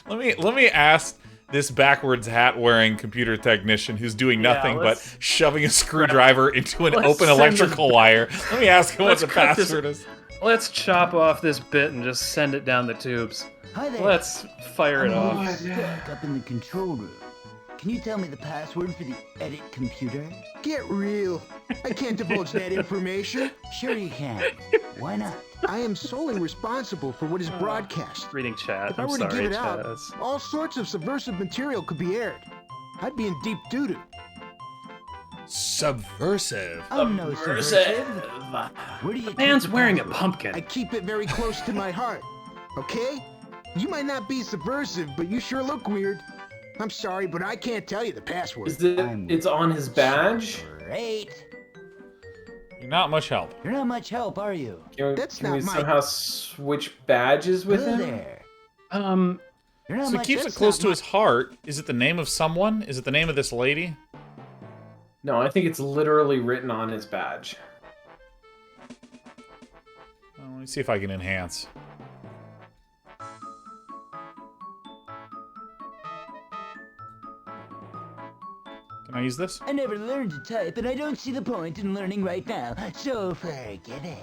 let me ask this backwards hat wearing computer technician who's doing nothing but let's- shoving a screwdriver into an Let's open send electrical wire. Let me ask him what Let's the cut this- password is. Let's chop off this bit and just send it down the tubes. Hi there. Let's fire it I'm off. stuck up in the control room. Can you tell me the password for the edit computer? Get real. I can't divulge that information. Sure you can. Why not? I am solely responsible for what is broadcast. Reading chat. If I I'm were to sorry, give it chat. out, That's- all sorts of subversive material could be aired. I'd be in deep doo-doo. Subversive. I'm no subversive. Where do you keep Man's the wearing a password? pumpkin. I keep it very close to my heart. Okay? You might not be subversive, but you sure look weird. I'm sorry, but I can't tell you the password. Is it? It's on his badge. Great. You're not much help. You're not much help, are you? That's Can we not my- somehow switch badges with Hello him? there. You're not So he much keeps that's it close not to my- his heart. Is it the name of someone? Is it the name of this lady? No, I think it's literally written on his badge. Let me see if I can enhance. Can I use this? I never learned to type, and I don't see the point in learning right now, so forget it.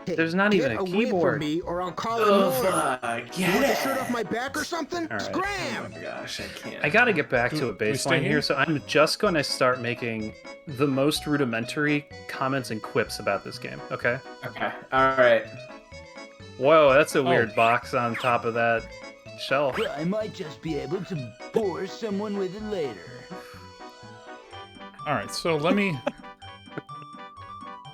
Hey, There's not get even a away keyboard. from me, or I'll call it Oh, more. fuck. You want the shirt off my back or something? All right. Scram! Oh my gosh, I can't. I gotta get back to a we stay baseline here? here, so I'm just going to start making the most rudimentary comments and quips about this game, okay? Okay, alright. Whoa, that's a Oh. weird box on top of that shelf. Well, I might just be able to bore someone with it later. All right, so let me.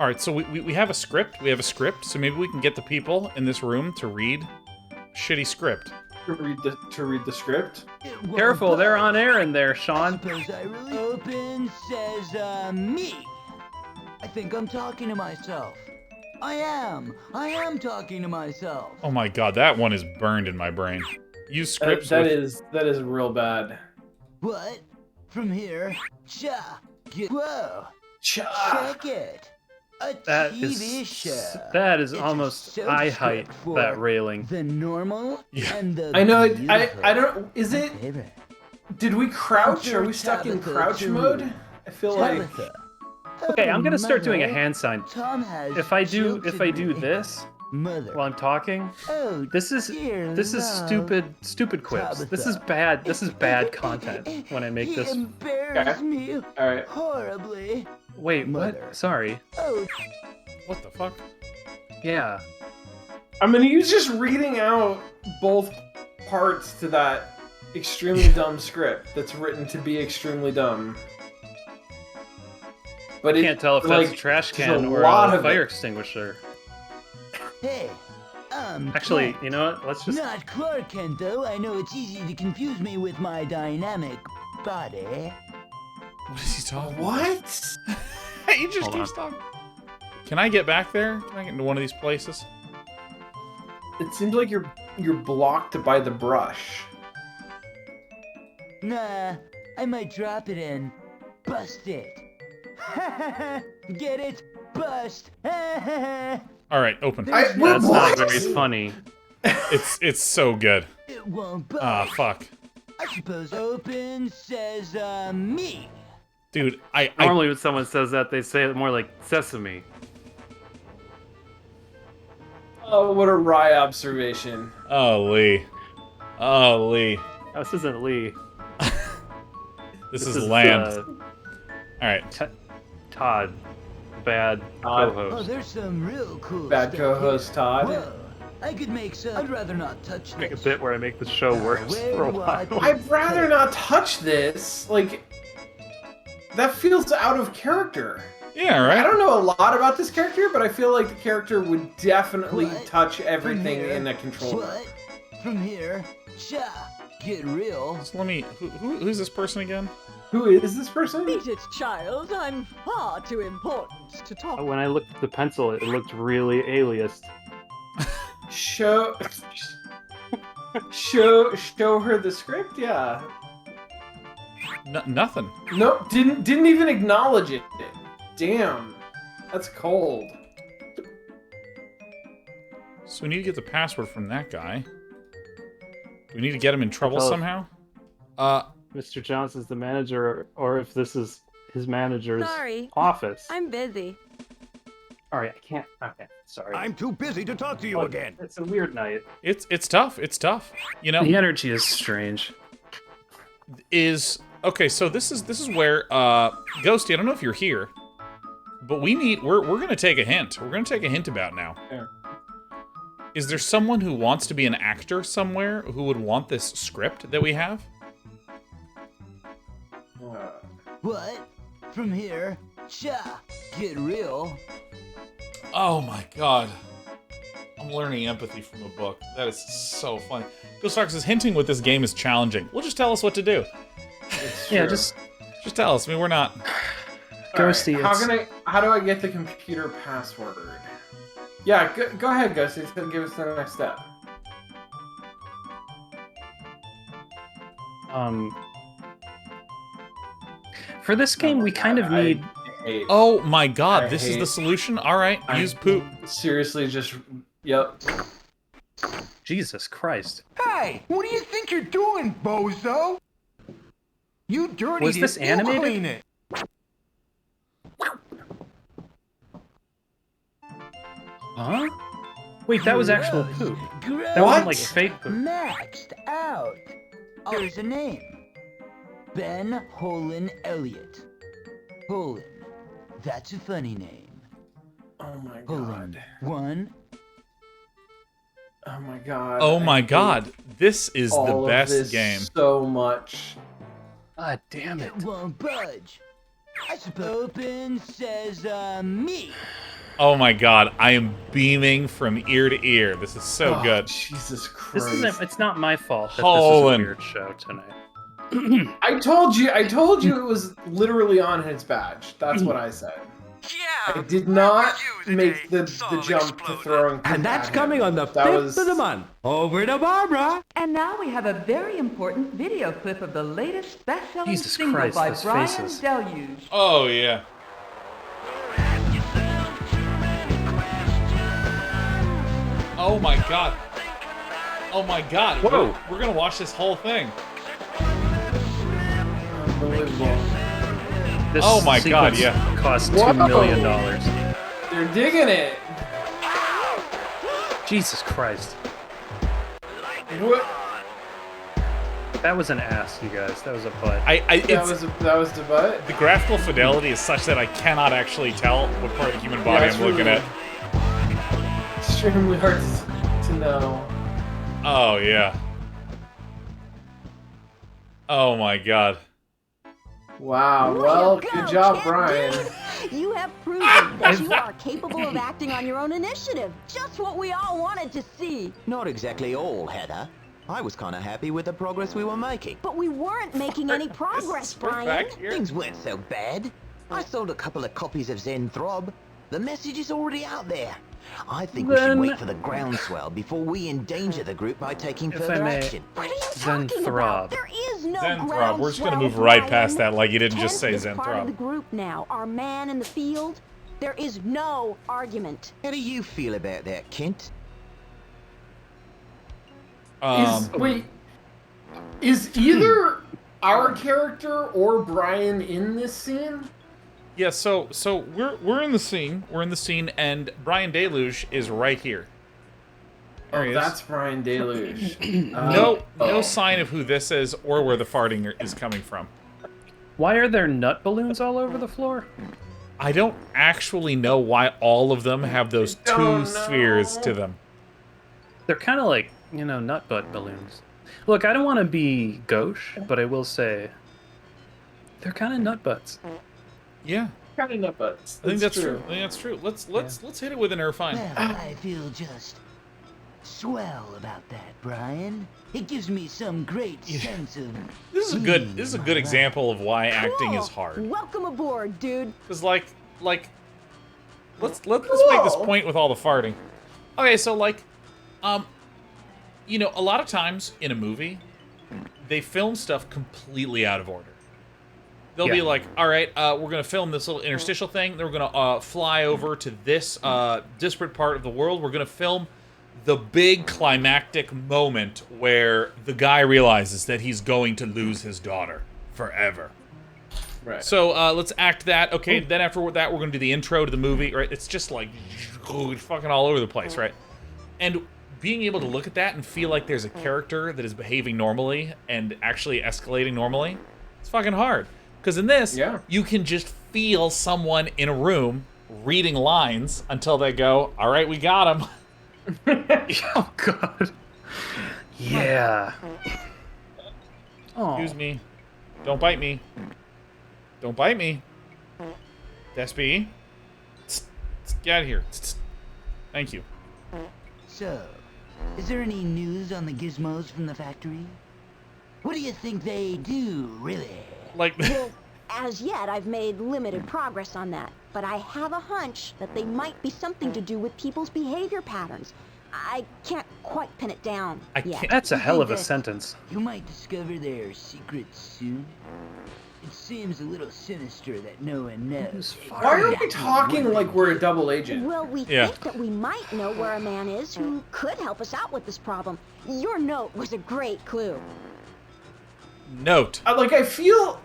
All right, so we have a script. We have a script, so maybe we can get the people in this room to read a shitty script. To read the script. It won't Careful, they're budge. on air in there, I Sean. suppose I really open says me. I think I'm talking to myself. I am talking to myself. Oh my god, that one is burned in my brain. Use scripts That with... is real bad. What? From here? Whoa! Cha. Check it. A That TV is show. that is It's a almost soap eye height, script for that railing. The normal Yeah. and the I know. I beautiful. don't. Is it? Favorite. Did we crouch? Are we stuck in Tabitha, crouch too. mode? I feel like. Tabitha. Okay, I'm gonna start doing a Mother, hand sign. Tom has If I do jilted me. this Mother. while I'm talking, Oh, this is dear love. stupid quips. This is Tabitha. bad. This is bad content when I make He this. embarrassed me All right. horribly. Wait, Mother. what? Sorry. Oh, What the fuck? Yeah. I'm gonna use just reading out both parts to that extremely dumb script that's written to be extremely dumb. But I can't tell if that's a trash there's can a or lot a of fire it. extinguisher. hey. Actually, Kent. you know what? Let's just. Not Clark Kent, though. I know it's easy to confuse me with my dynamic body. What is he talking? What? He just Hold keeps talking. Can I get back there? Can I get into one of these places? It seems like you're blocked by the brush. Nah, I might drop it and bust it. Get it? Bust. All right, open. We're That's not blocked. very funny. It's so good. It won't budge. Ah, fuck. I suppose open says me. Dude, I Normally, when someone says that, they say it more like sesame. Oh, what a wry observation. Oh, Lee. Oh, Lee. Oh, this isn't Lee. This is land. uh, All right. Todd. Bad Todd. Oh, co-host. there's some real cool Bad stuff co-host here. Todd. Whoa, I could make some. I'd rather not touch Make a this. bit where I make the show worse Where for a do I while. I'd rather not touch this. Like, that feels out of character. Yeah, I right. don't know a lot about this character, but I feel like the character would definitely What? touch From everything here? in a controller. What? From here? Cha. Get real. So let me. Who's this person again? Who is this person? Beat it, child. I'm far too important to talk. When I looked at the pencil, it looked really aliased. Show her the script. Yeah. Nothing. Nope. Didn't even acknowledge it. Damn. That's cold. So we need to get the password from that guy. We need to get him in trouble Tell us. somehow. Mr. Johnson's the manager, or if this is his manager's Sorry. office. I'm busy. All right, I can't. Okay, sorry. I'm too busy to talk to you again. It's a weird night. It's tough. It's tough. You know, The energy is strange. okay. So this is where Ghosty. I don't know if you're here, but we're gonna take a hint. We're gonna take a hint about now. Yeah. Is there someone who wants to be an actor somewhere who would want this script that we have? What? From here? Cha! Get real. Oh my god. I'm learning empathy from a book. That is so funny. Ghost Fox is hinting what this game is challenging. Well, just tell us what to do. Yeah, just tell us. I mean, we're not. Ghosty. Right, how do I get the computer password? Yeah, go ahead, Ghosty. Give us the next step. For this game, we kind of need. Oh my god, this is hate- the solution? Alright, use poop. Seriously, just yep. Jesus Christ. Hey, what do you think you're doing, bozo? You dirty Was this animated? Clean it. Huh? Wait, that was actual poop. Gross. That wasn't like fake poop. Maxed out. There's a name. Ben Holland Elliott. Holland. That's a funny name. Oh my Holland. god. One. Oh my god. Oh my I god, this is hate the all of best this game. So much. God damn it. It won't budge. I suppose. Open sesame. Oh my god, I am beaming from ear to ear. This is so Oh, good. Jesus Christ. This isn't. It's not my fault that Holland. this is a weird show tonight. I told you it was literally on his badge. That's what I said. I did not make the jump to throwing poop And that's at him. coming on the That 5th was- of the month. Over to Barbara. And now we have a very important video clip of the latest best-selling Jesus single Christ, by those Brian faces. Deluge. Oh yeah. Oh my god. Oh my god. Whoa. We're gonna watch this whole thing. Unbelievable. This Oh my God, sequence yeah. Cost Whoa. $2 million. They're digging it. Jesus Christ. What? That was an ass, you guys. That was a butt. That was the butt. The graphical fidelity is such that I cannot actually tell what part of the human body it's I'm looking really- at. Extremely hard to know. Oh yeah. Oh my god. Wow. Way Well, to good go, job, kid. Brian. You have proven that you are capable of acting on your own initiative. Just what we all wanted to see. Not exactly all, Heather. I was kind of happy with the progress we were making. But we weren't making any progress, We're Brian. back here. Things weren't so bad. I sold a couple of copies of Zen Throb. The message is already out there. I think we should Then- wait for the groundswell before we endanger the group by taking If I further may- action. What are you Zen talking Throb. about? There is no Zenthrob. We're just gonna groundswell, move right Brian. past that like you didn't just say Kent is part of the Zenthrob. group now. Our man in the field. There is no argument. How do you feel about that, Kent? Is either our character or Brian in this scene? Yeah, so we're in the scene. We're in the scene, and Brian Deluge is right here. There he is. That's Brian Deluge. No sign of who this is or where the farting is coming from. Why are there nut balloons all over the floor? I don't actually know why all of them have those two don't spheres know. to them. They're kind of like, nut butt balloons. Look, I don't want to be gauche, but I will say they're kind of nut butts. Yeah, Kind of nut butts. I think that's true. I think that's true. Let's hit it with an Irvine. Well, I feel just swell about that, Brian. It gives me some great sense of. This is a good example of why acting is hard. Welcome aboard, dude. Cause let's make this point with all the farting. Okay, so a lot of times in a movie, they film stuff completely out of order. They'll be Yeah. like, all right, we're gonna film this little interstitial thing. Then we're gonna fly over to this disparate part of the world. We're gonna film the big climactic moment where the guy realizes that he's going to lose his daughter forever. Right. So let's act that. Okay, then after that, we're going to do the intro to the movie, right? It's just like fucking all over the place, right? And being able to look at that and feel like there's a character that is behaving normally and actually escalating normally, it's fucking hard. Because in this, you can just feel someone in a room reading lines until they go, all right, we got him. Oh, God. Yeah. Excuse me. Don't bite me. Don't bite me. Despy. Get out of here. Thank you. So, is there any news on the gizmos from the factory? What do you think they do, really? Like, Well, as yet, I've made limited progress on that, but I have a hunch that they might be something to do with people's behavior patterns. I can't quite pin it down yet. That's a hell of a sentence. You might discover their secrets soon. It seems a little sinister that no one knows. Why are we talking like we're a double agent? Well, we think that we might know where a man is who could help us out with this problem. Your note was a great clue. Note. I feel,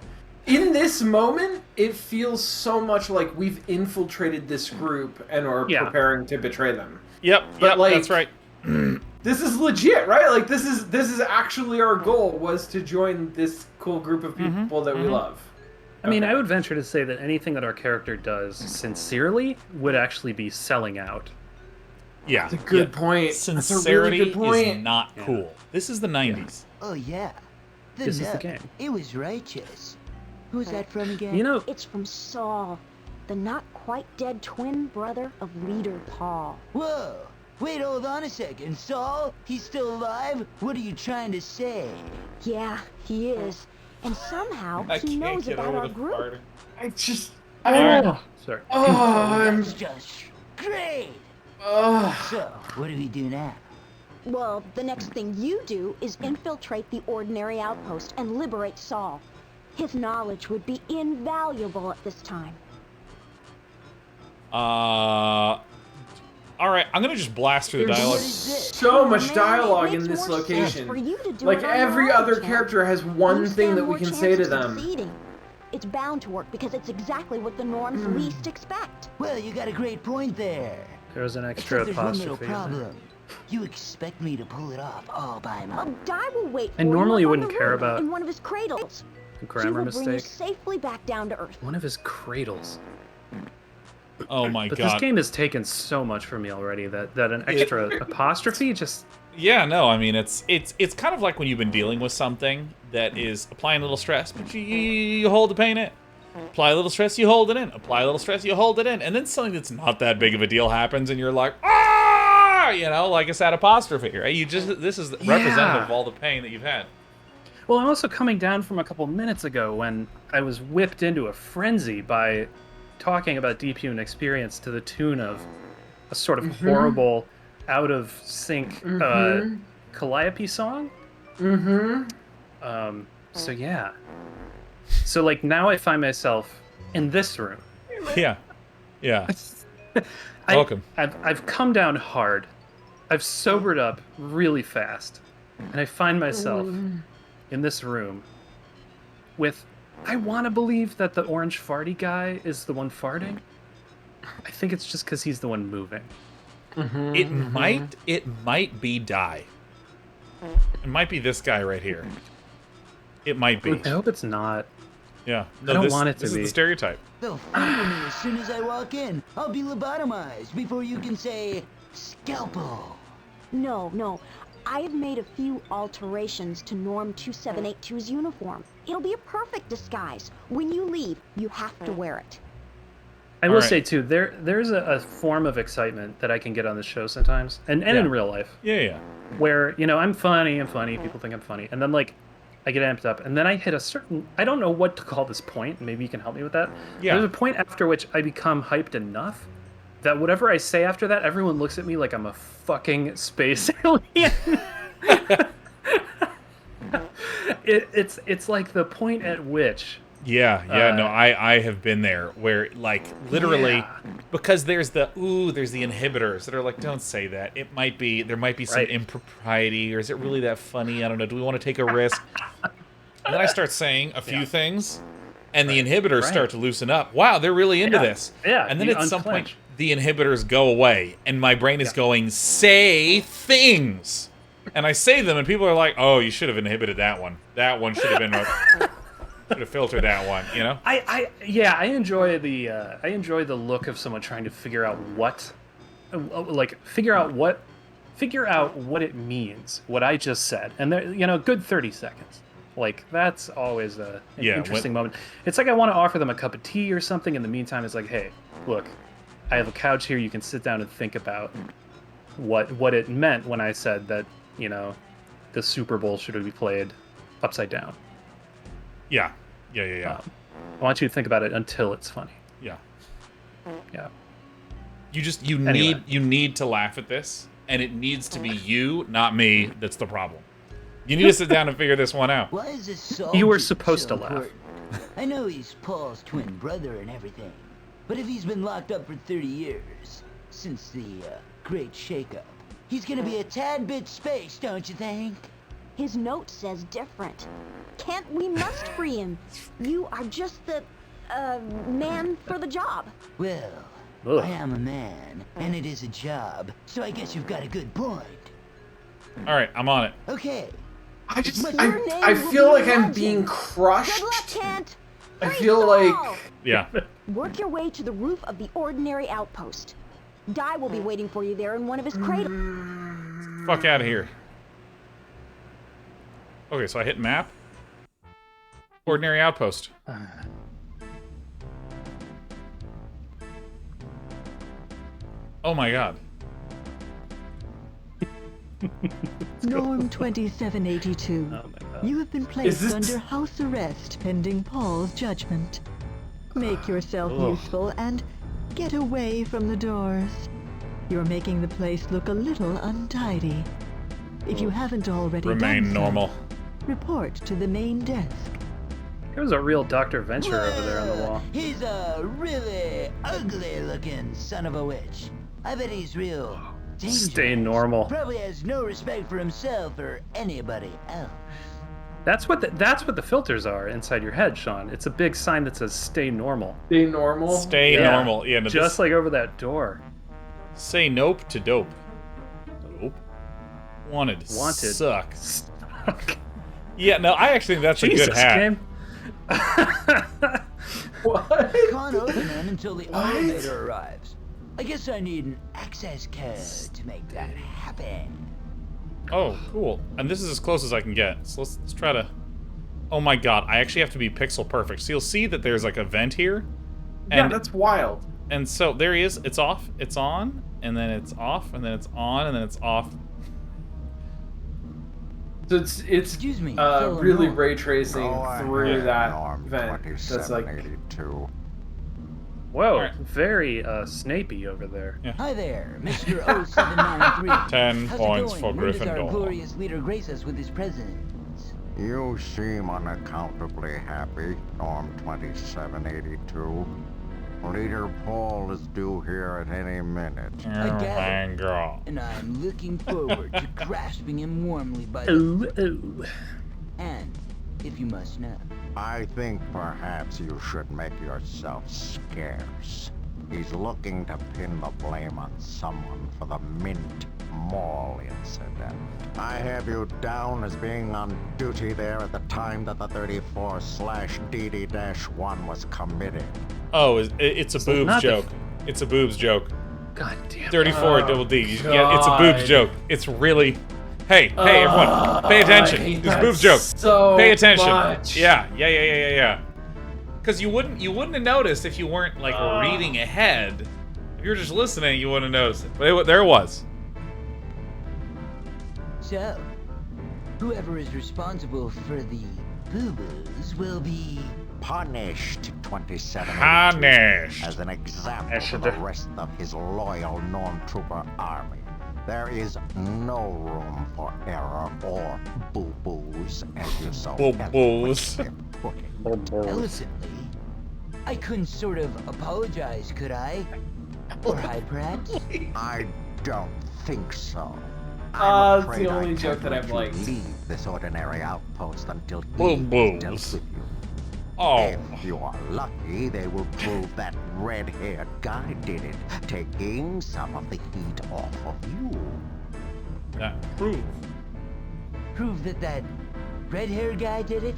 in this moment, it feels so much like we've infiltrated this group and are preparing to betray them. Yep, that's right. This is legit, right? Like, this is actually our goal, was to join this cool group of people that we love. I mean, I would venture to say that anything that our character does sincerely would actually be selling out. Yeah. That's a good point. Sincerity That's a really good point. is not cool. This is the 90s. Oh, yeah. This is the game. It was righteous. Who's that from again? You know, It's from Saul, the not quite dead twin brother of leader Paul. Whoa! Wait, hold on a second. Saul? He's still alive? What are you trying to say? Yeah, he is. And somehow he knows about our group. I just... sorry. That's just great! Oh. So, what do we do now? Well, the next thing you do is infiltrate the ordinary outpost and liberate Saul. His knowledge would be invaluable at this time. All right, I'm gonna just blast through the dialogue. So much dialogue in this location. Like, every other character has one thing that we can say to them. It's bound to work because it's exactly what the norms least expect. Well, you got a great point there. There's an extra Except there's one little apostrophe. problem. You expect me to pull it off all by myself. Di will wait for And normally you you up on wouldn't the care roof about in one of his cradles. grammar He will bring you mistake. safely back down to earth. One of his cradles. Oh my But god. this game has taken so much from me already that an extra apostrophe just... Yeah, no, I mean, it's kind of like when you've been dealing with something that is applying a little stress, but you hold the pain in. Apply a little stress, you hold it in. Apply a little stress, you hold it in. And then something that's not that big of a deal happens, and you're like, ah! You know, like it's that apostrophe, right? This is representative of all the pain that you've had. Well, I'm also coming down from a couple minutes ago when I was whipped into a frenzy by talking about Deep Human Experience to the tune of a sort of horrible, out of sync Calliope song. So yeah. So like now I find myself in this room. Yeah. Welcome. I've come down hard. I've sobered up really fast. And I find myself in this room with... I want to believe that the orange farty guy is the one farting. I think it's just because he's the one moving. It might be Di. It might be this guy right here. It might be. I hope it's not. Yeah. No, I don't this, want it to this be. is the stereotype. They'll fire me as soon as I walk in. I'll be lobotomized before you can say scalpel. No. I have made a few alterations to Norm 2782's uniform. It'll be a perfect disguise. When you leave, you have to wear it. I will say too, there's a form of excitement that I can get on this show sometimes, and in real life. Yeah. Where, you know, I'm funny, people think I'm funny, and then like I get amped up, and then I hit a certain, I don't know what to call this point, maybe you can help me with that. Yeah. There's a point after which I become hyped enough that whatever I say after that, everyone looks at me like I'm a fucking space alien. It's like the point at which Yeah, no, I have been there where, like, literally, because there's the inhibitors that are like, don't say that. There might be some impropriety, or is it really that funny? I don't know. Do we want to take a risk? And then I start saying a few things, and the inhibitors start to loosen up. Wow, they're really into this. Yeah, and then at some point, the inhibitors go away, and my brain is going, say things. And I say them, and people are like, oh, you should have inhibited that one. That one should have been... Should have filtered that one, you know? I enjoy the look of someone trying to figure out what it means, what I just said. And there, good 30 seconds. Like, that's always an interesting moment. It's like I want to offer them a cup of tea or something. In the meantime, it's like, hey, look, I have a couch here. You can sit down and think about what it meant when I said that, the Super Bowl should be played upside down. Yeah. I want you to think about it until it's funny. Yeah. Anyway. You need to laugh at this, and it needs to be you, not me, that's the problem. You need to sit down and figure this one out. Why is this You were supposed to laugh. I know he's Paul's twin brother and everything, but if he's been locked up for 30 years, since the Great Shakeup, he's gonna be a tad bit spaced, don't you think? His note says different. We must free him. You are just the, man for the job. Well, Ugh. I am a man, and it is a job, so I guess you've got a good point. All right, I'm on it. Okay. I will feel be like I'm legend. being crushed. Good luck, Kent. I Free feel Saul. like Yeah. Work your way to the roof of the ordinary outpost. Guy will be waiting for you there in one of his cradles. Fuck out of here. Okay, so I hit map. Ordinary outpost. Oh my god. Norm 2782. Oh my God. You have been placed under house arrest pending Paul's judgment. Make yourself useful and get away from the doors. You're making the place look a little untidy. If you haven't already Remain done so, normal. report to the main desk. There's a real Dr. Venture over there on the wall. He's a really ugly-looking son of a witch. I bet he's real dangerous. Stay normal. Probably has no respect for himself or anybody else. That's what the filters are inside your head, Sean. It's a big sign that says "Stay normal." stay normal. Stay normal. Yeah, no, Just like over that door. say nope to dope. Nope. Wanted. Suck. Yeah, no, I actually think that's Jesus, a good hat. Kim. What? Can't open them until the elevator arrives. I guess I need an access code to make that happen. Oh, cool. And this is as close as I can get. So let's try to... Oh my god, I actually have to be pixel perfect. So you'll see that there's like a vent here. Yeah, And, that's wild. and so there he is. It's off, it's on, and then it's off, and then it's on, and then it's off. So it's Excuse me, fellow really Norm. ray tracing through that Norm vent. That's like 2782. Whoa, Alright. very Snapey over there. Hi there, Mr. 0793. 10 How's points it for going? When does our Gryffindor. glorious leader grace us with his presence? You seem unaccountably happy, Norm 2782. Leader Paul is due here at any minute. I gather. Girl. And I'm looking forward to grasping him warmly by the... Ooh. And, if you must know, I think perhaps you should make yourself scarce. He's looking to pin the blame on someone for the Mint Mall incident. I have you down as being on duty there at the time that the 34/DD-1 was committed. Oh, it's a boobs not the- joke. It's a boobs joke. God damn it. 34 double D. Yeah, it's a boobs joke. It's really... Hey, everyone, pay attention. I hate It's that boobs joke. so Pay attention. much. Yeah. Because you wouldn't have noticed if you weren't like reading ahead. If you were just listening, you wouldn't have noticed it. But there it was. so, whoever is responsible for the boo-boos will be... Punished 2782 Punished. as an example to the rest of his loyal Norm Trooper army. There is no room for error or boo-boos, as you so Boo-boos. eloquently putting it eloquently. I couldn't sort of apologize, could I? Or hide, perhaps? I don't think so. It's the only joke that I've liked. Leave this ordinary outpost until Boo he boos. dealt with you. Oh. If you are lucky, they will prove that red-haired guy did it, taking some of the heat off of you. Prove. Prove that red-haired guy did it?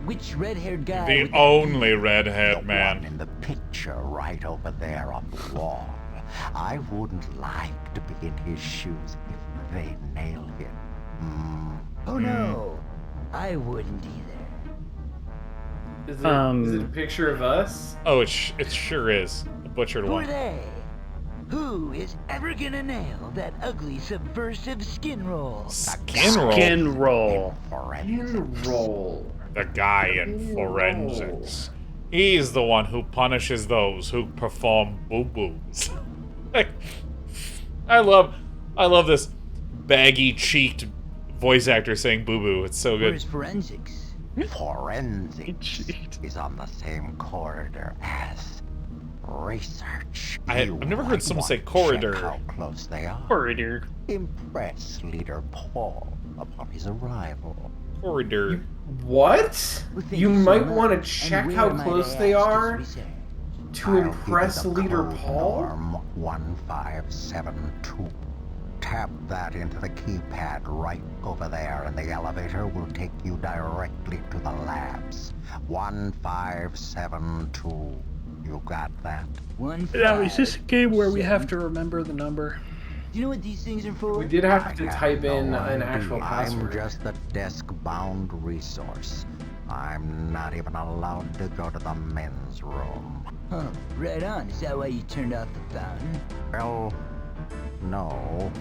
Which red-haired guy? The only red-haired The man. one in the picture right over there on the wall. I wouldn't like to be in his shoes if they nail him. Oh no, I wouldn't either. Is it a picture of us? Oh, it sure is. A butchered Who are one. they? Who is ever gonna nail that ugly subversive skin roll? Skin roll? Skin roll. Skin roll. The guy in forensics. He's the one who punishes those who perform boo-boos. I love this baggy-cheeked voice actor saying boo-boo. It's so good. Where's forensics? Forensics is on the same corridor as research. I've never heard someone say corridor. Check how close they are. Corridor. Impress Leader Paul upon his arrival. Corridor. What? Well, thank You you so might much. want to And check where how might close I they ask are is research? to impress I'll give you the Leader code Paul? Norm 1572. Tap that into the keypad right over there, and the elevator will take you directly to the labs. 1572. You got that? Now, is this a game where we have to remember the number? Do you know what these things are for? We did have to I type have in no an idea. actual password. I'm just a desk-bound resource. I'm not even allowed to go to the men's room. Huh, right on. Is that why you turned off the fountain? Well, no.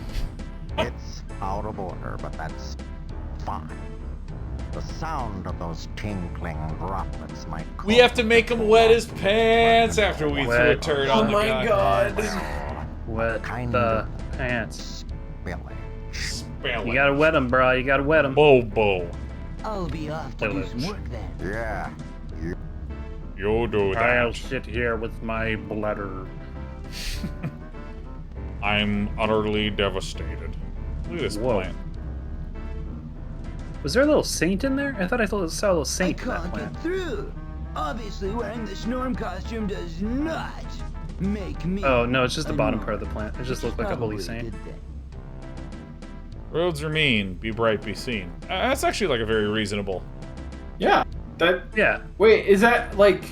It's out of order, but that's fine. The sound of those tinkling droplets might We have to make him wet his pants after we threw a Wet. turd Oh on the my guy. god. Wet Kind the of pants. spillage. You gotta wet them, bro. You gotta wet them. Bobo. I'll be off to do some Village. work then. Yeah, You do I'll that. sit here with my bladder. I'm utterly devastated. Look at this Whoa. plant. Was there a little saint in there? I thought I saw a little I saint in that can't plant. get through. Obviously, wearing this Norm costume does not make me. Oh, no, it's just the a bottom Norm, part of the plant. It just which looked is like a holy probably saint. good thing. Roads are mean. Be bright, be seen. That's actually like a very reasonable. Yeah. That. Yeah. Wait, is that like?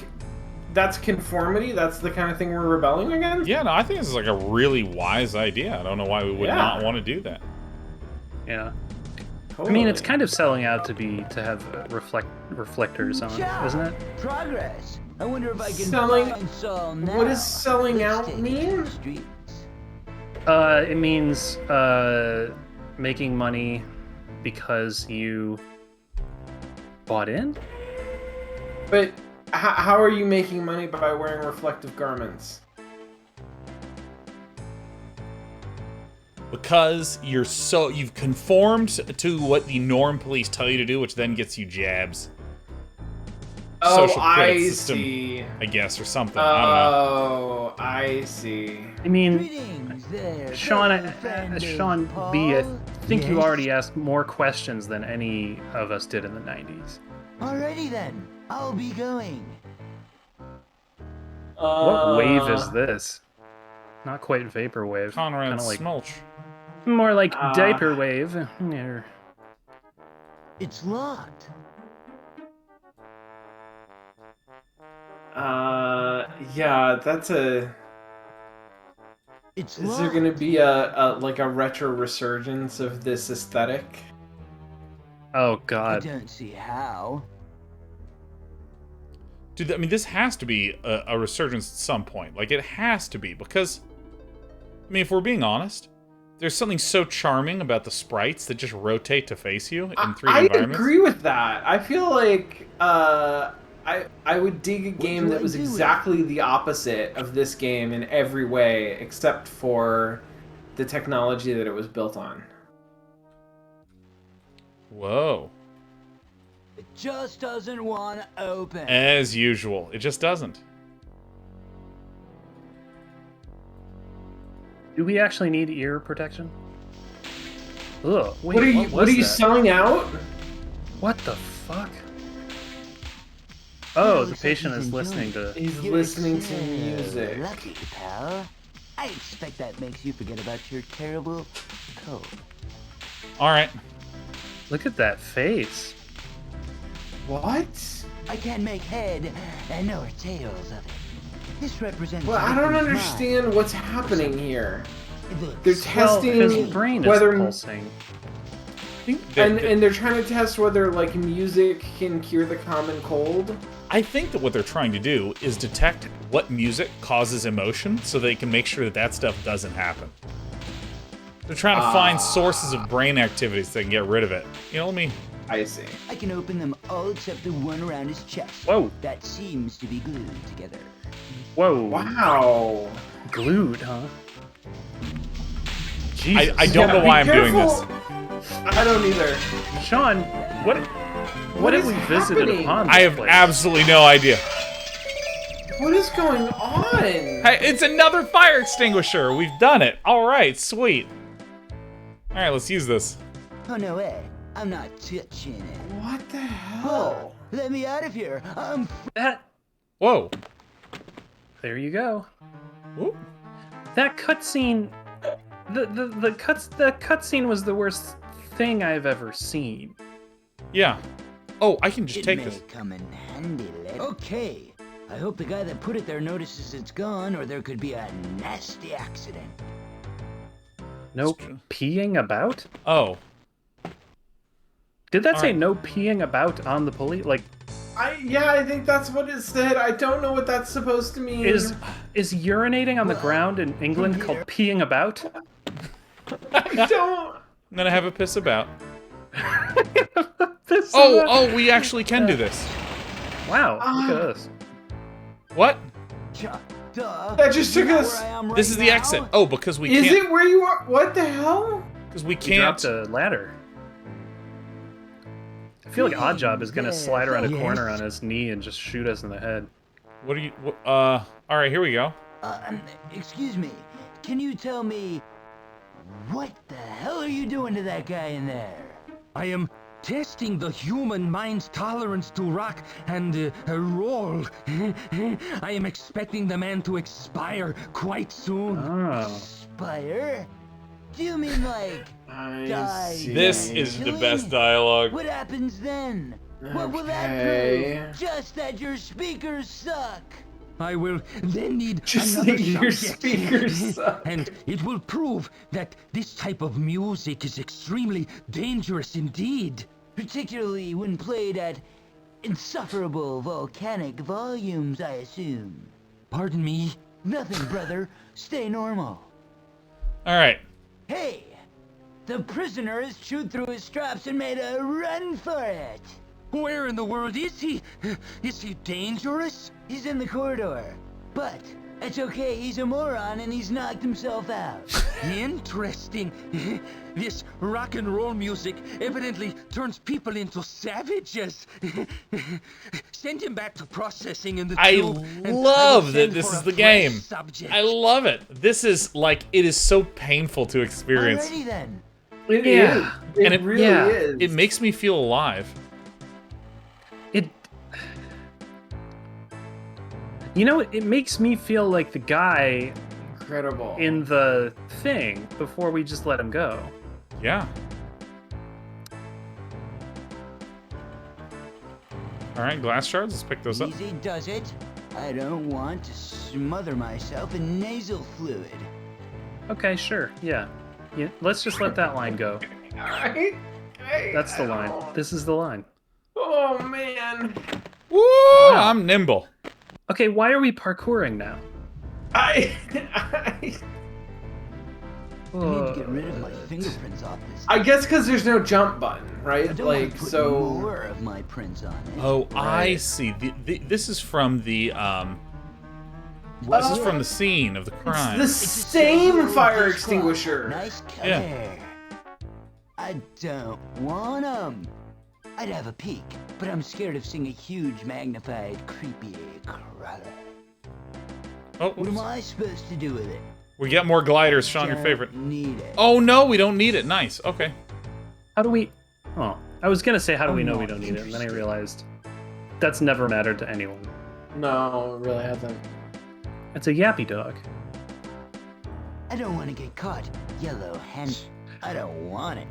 That's conformity? That's the kind of thing we're rebelling against? Yeah, no, I think this is like a really wise idea. I don't know why we would Yeah. not want to do that. Yeah. Totally. I mean, it's kind of selling out to have reflectors on, isn't it? Progress. I wonder if I can Selling- find Saul now. What does selling Let's out take it to mean? the streets. It means making money because you bought in. But how are you making money by wearing reflective garments? Because you've conformed to what the norm police tell you to do, which then gets you jabs. Oh, Social credit I system, see. I guess, or something. I don't know. Oh, I see. I mean, Greetings there, Sean, fellow friend of Sean B, I Paul. think you Yes? already asked more questions than any of us did in the 90s. Alrighty then, I'll be going. What wave is this? Not quite vaporwave. Conrad Kinda like Smulch. more like diaper wave. Yeah. It's locked. Yeah, that's a. It's Is locked. there gonna be a like a retro resurgence of this aesthetic? Oh I God. don't see how. Dude, I mean, this has to be a resurgence at some point. Like, it has to be, because, I mean, if we're being honest, there's something so charming about the sprites that just rotate to face you in 3D I environments. agree with that. I feel like I would dig a game do that I was do with exactly the opposite of this game in every way, except for the technology that it was built on. Whoa. It just doesn't want to open. As usual, it just doesn't. Do we actually need ear protection? Ugh, wait, What are you that? selling out? What the fuck? Oh, the patient is listening to... He's listening to music. Lucky, pal. I expect that makes you forget about your terrible cold. All right. Look at that face. What? I can't make head nor tails of it. This represents. Well, I don't understand what's happening here. They're Well, testing his brain is whether pulsing. and they're trying to test whether like music can cure the common cold. I think that what they're trying to do is detect what music causes emotion so they can make sure that that stuff doesn't happen. They're trying to find sources of brain activity so they can get rid of it. You know, let me... I see. I can open them all except the one around his chest. Whoa. That seems to be glued together. Whoa. Wow. Glued, huh? Jesus. I don't know why I'm doing this. I don't either. Sean, what have is we visited happening? upon this I have place? absolutely no idea. What is going on? Hey, it's another fire extinguisher. We've done it. All right, sweet. All right, let's use this. Oh, no way. I'm not touching it. What the hell? Let me out of here. That... Whoa. There you go. Ooh. That cutscene... The cutscene was the worst thing I've ever seen. Yeah. Oh, I can just take may this. come in handy later. Okay. I hope the guy that put it there notices it's gone, or there could be a nasty accident. No peeing about? Oh. Did that All say right. no peeing about on the police? Like, I think that's what it said. I don't know what that's supposed to mean. is urinating on the ground in England called peeing about? I don't. I'm gonna have a piss about. Oh, we actually can do this. Wow, look at this. What? That just took us. This is the exit. Oh, because we Is can't. it where you are? What the hell? Because we He can't. dropped a ladder. I feel like Oddjob is gonna slide around a corner on his knee and just shoot us in the head. What are you? All right, here we go. Excuse me. Can you tell me what the hell are you doing to that guy in there? I am testing the human mind's tolerance to rock and roll. I am expecting the man to expire quite soon. Oh. Expire? Do you mean like die? This is the best dialogue. What happens then? What will that Okay. prove? Just that your speakers suck. I will then need Just another like your subject. speakers suck. And it will prove that this type of music is extremely dangerous indeed. Particularly when played at insufferable volcanic volumes, I assume. Pardon me? Nothing, brother. Stay normal. All right. Hey! The prisoner has chewed through his straps and made a run for it! Where in the world is he? Is he dangerous? He's in the corridor. But it's okay, he's a moron and he's knocked himself out. Interesting. This rock and roll music evidently turns people into savages. Send him back to processing in the I tube, and love will that send this for is a the fresh game. subject. I love it. This is like, it is so painful to experience. Alrighty then. It Yeah. is. And It really is. It makes me feel alive. You know, it makes me feel like the guy Incredible. in the thing before we just let him go. Yeah. All right, glass shards. Let's pick those up. Easy does it. I don't want to smother myself in nasal fluid. Okay, sure, yeah. Let's just let that line go. Alright. Okay. That's the line. This is the line. Oh man. Woo! Wow. I'm nimble. Okay, why are we parkouring now? I I need to get rid of my fingerprints off this. I guess because there's no jump button, I right? don't want Like to put so. more of my prints on it. Oh, I Right. see. This is from the What's This is it? from the scene of the crime. It's the same fire extinguisher. Nice color. Yeah. I don't want 'em. I'd have a peek, but I'm scared of seeing a huge, magnified, creepy crawler. Oh, what am I supposed to do with it? We get more gliders, Sean, your favorite. Need it. Oh, no, we don't need it. Nice. Okay. How do we... Oh, I was gonna say, how do we know we don't need it? And then I realized that's never mattered to anyone. No, it really hasn't. It's a yappy dog. I don't want to get caught. Yellow hen. I don't want it.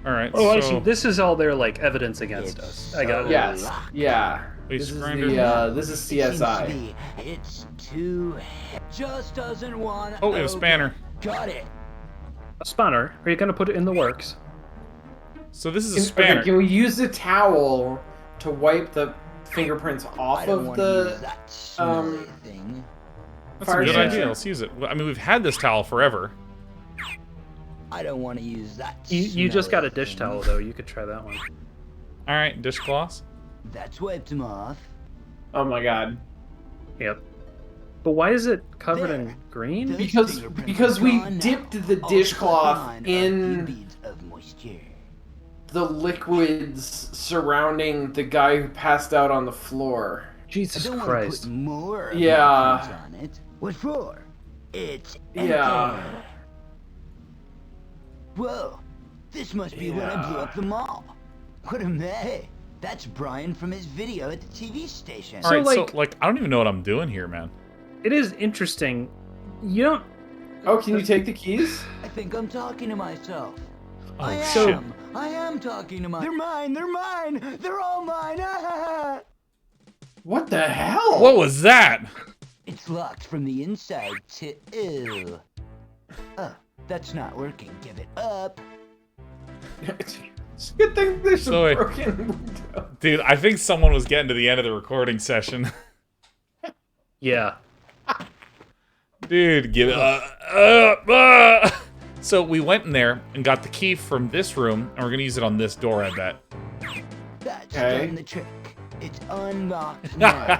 All right. Oh, so... I see. This is all their like evidence against us. I got it. Yes. Yeah. This is this is CSI. It's too. Just doesn't want. Oh, we have a spanner. Got it. A spanner? Are you gonna put it in the works? So this is a spanner. Okay, can we use the towel to wipe the fingerprints off of the thing? That's a good idea. Let's use it. I mean, we've had this towel forever. I don't want to use that. You just got a dish towel though. You could try that one. All right, dishcloths. That's wiped him off. Oh my god. Yep. But why is it covered in green? Because we dipped the dishcloth in the liquids surrounding the guy who passed out on the floor. Jesus I don't Christ. Want to put more yeah. on it. What for? It's yeah. empty. Whoa, this must be when I blew up the mall. What am they? That's Brian from his video at the TV station. All right, so I don't even know what I'm doing here, man. It is interesting. You don't... Oh, can you take the keys? I think I'm talking to myself. Oh, shit. I am talking to myself. They're mine, they're mine, they're all mine. What the hell? What was that? It's locked from the inside to... Ew. That's not working. Give it up. It's a good thing there's a broken window. Dude, I think someone was getting to the end of the recording session. Yeah. Dude, give it up. So we went in there and got the key from this room, and we're gonna use it on this door, I bet. That's done the trick. It's unlocked now.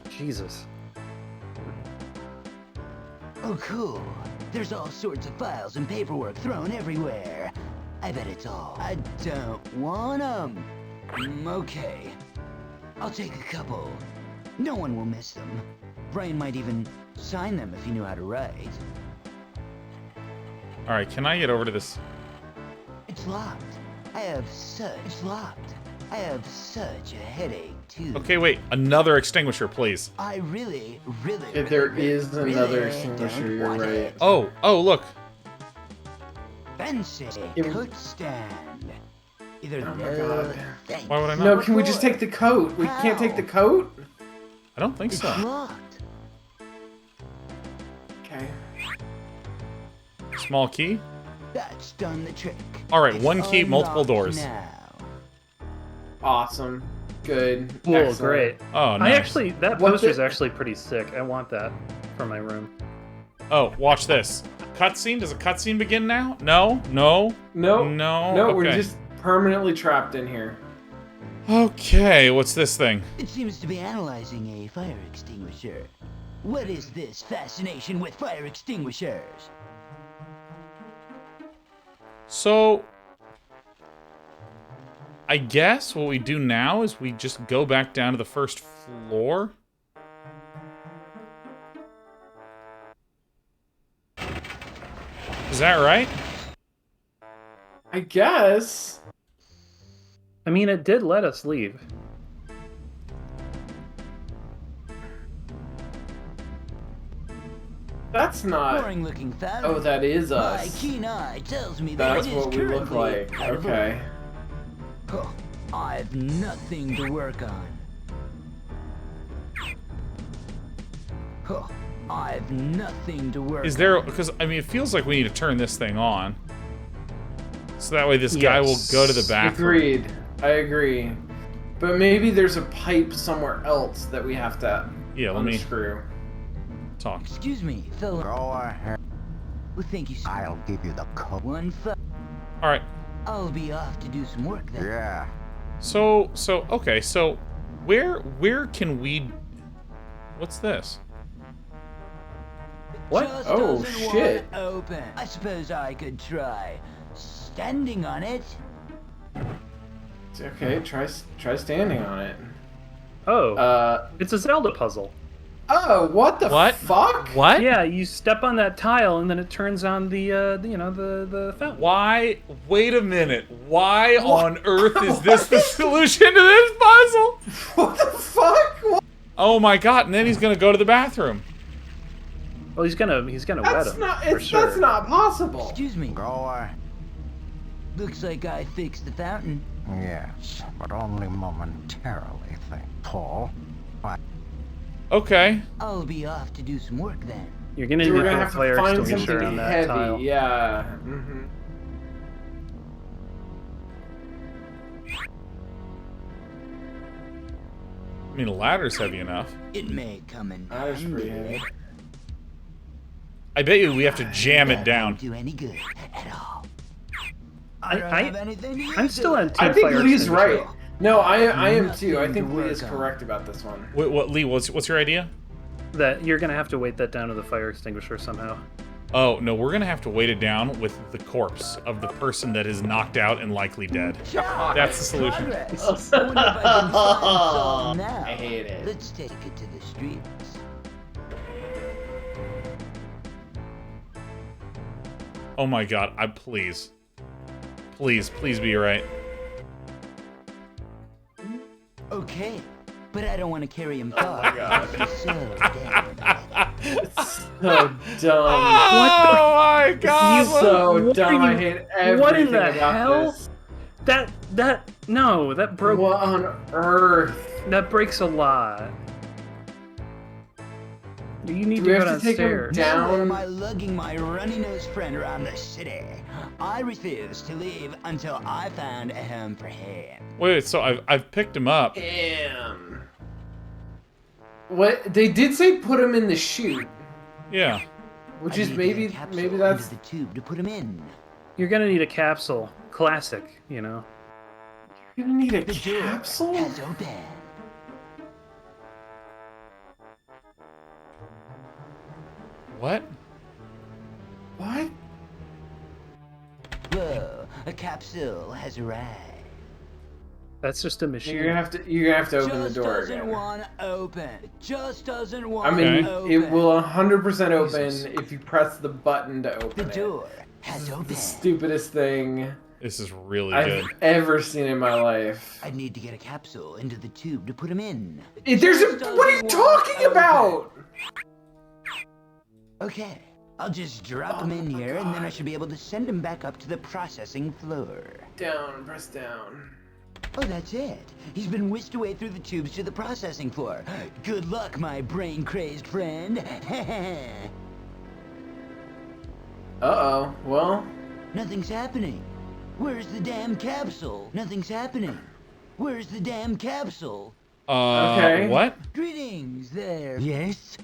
Jesus. Oh, cool. There's all sorts of files and paperwork thrown everywhere. I bet it's all. I don't want them. Okay. I'll take a couple. No one will miss them. Brian might even sign them if he knew how to write. All right, can I get over to this? It's locked. It's locked. I have such a headache, too. Okay, wait. Another extinguisher, please. I really, If there is another extinguisher, you're right. Oh, look. Fancy coat stand. Either Why would I not? No, can we just take the coat? We can't take the coat? I don't think so. It's locked. Okay. Small key? That's done the trick. All right, one key, multiple doors. Now. Awesome. Good. Cool, Excellent. great. Oh, nice. That poster's actually pretty sick. I want that for my room. Oh, watch this. Cutscene? Does a cutscene begin now? No? No? No. No? No, Okay. we're just permanently trapped in here. Okay, what's this thing? It seems to be analyzing a fire extinguisher. What is this fascination with fire extinguishers? So, I guess what we do now is we just go back down to the first floor. Is that right? I guess. I mean, it did let us leave. That's not. Boring looking fellow. Oh, that is My us. keen eye tells me that That's it is what we look currently like. out of Okay. order. I've nothing to work on. I've nothing to work Is there, on. because, I mean, it feels like we need to turn this thing on. So that way this guy will go to the bathroom. Agreed. I agree. But maybe there's a pipe somewhere else that we have to let me unscrew. talk. Excuse me, fella. Go ahead. Well, thank you, sir. I'll give you the code. All right. I'll be off to do some work then. Yeah. So, okay, so where can we, what's this? What? Just Oh, doesn't shit. want open. I suppose I could try standing on it. Okay, try standing on it. Oh, it's a Zelda puzzle. Oh, what the fuck? What? Yeah, you step on that tile and then it turns on the fountain. Why? Wait a minute. Why on earth is this the solution to this puzzle? What the fuck? What? Oh my god! And then he's gonna go to the bathroom. Well, he's gonna wet him for sure. That's not possible. Excuse me. Go away. Looks like I fixed the fountain. Yes, but only momentarily, thank Paul. Okay. I'll be off to do some work then. You're gonna need We're to gonna put a have to fire find extinguisher something on that heavy. tile. Yeah. Mm-hmm. I mean, a ladder's heavy enough. It may come in Ladder's pretty handy. heavy. I bet you we have to jam it That down. won't do any good at all. I don't have anything to use I'm still it. on team I think fire Lee's extinguisher. right. No, I am too. I Nothing think to Lee is work on. correct about this one. What Lee? What's your idea? That you're gonna have to weight that down to the fire extinguisher somehow. Oh no, we're gonna have to weight it down with the corpse of the person that is knocked out and likely dead. That's the solution. Progress. I wonder if I can find some now. I hate it. Let's take it to the streets. Oh my god! Please be right. Okay, but I don't want to carry him far. He's so damn So dumb. Oh my god! He's so What dumb. are I you- hate everything what in the about hell? this. That broke. What on earth? That breaks a lot. You need Do to we go have to take him downstairs. Now why am down? I lugging my runny-nosed friend around the city? I refuse to leave until I found a home for him. Wait, so I've picked him up. Damn. What they did say? Put him in the chute, Yeah. which I is need to get a maybe capsule that's. into the tube to put him in. You're gonna need a capsule. Classic, you know. You're gonna need a The door capsule. has opened. What? What? Whoa, a capsule has arrived. That's just a machine. You're gonna have to open the Just door doesn't again. want to open. It just doesn't want I mean, to open. it will 100% open Jesus. if you press the button to open The it. door has The opened. stupidest thing This is really I've good. ever seen in my life. I need to get a capsule into the tube to put him in. There's a. Just What are you doesn't want talking to about? Okay, I'll just drop him in here, and then I should be able to send him back up to the processing floor. Down, press down. Oh, that's it. He's been whisked away through the tubes to the processing floor. Good luck, my brain-crazed friend. Uh-oh. Well, Nothing's happening. Where's the damn capsule? Nothing's happening. Where's the damn capsule? Okay. What? Greetings there. Yes?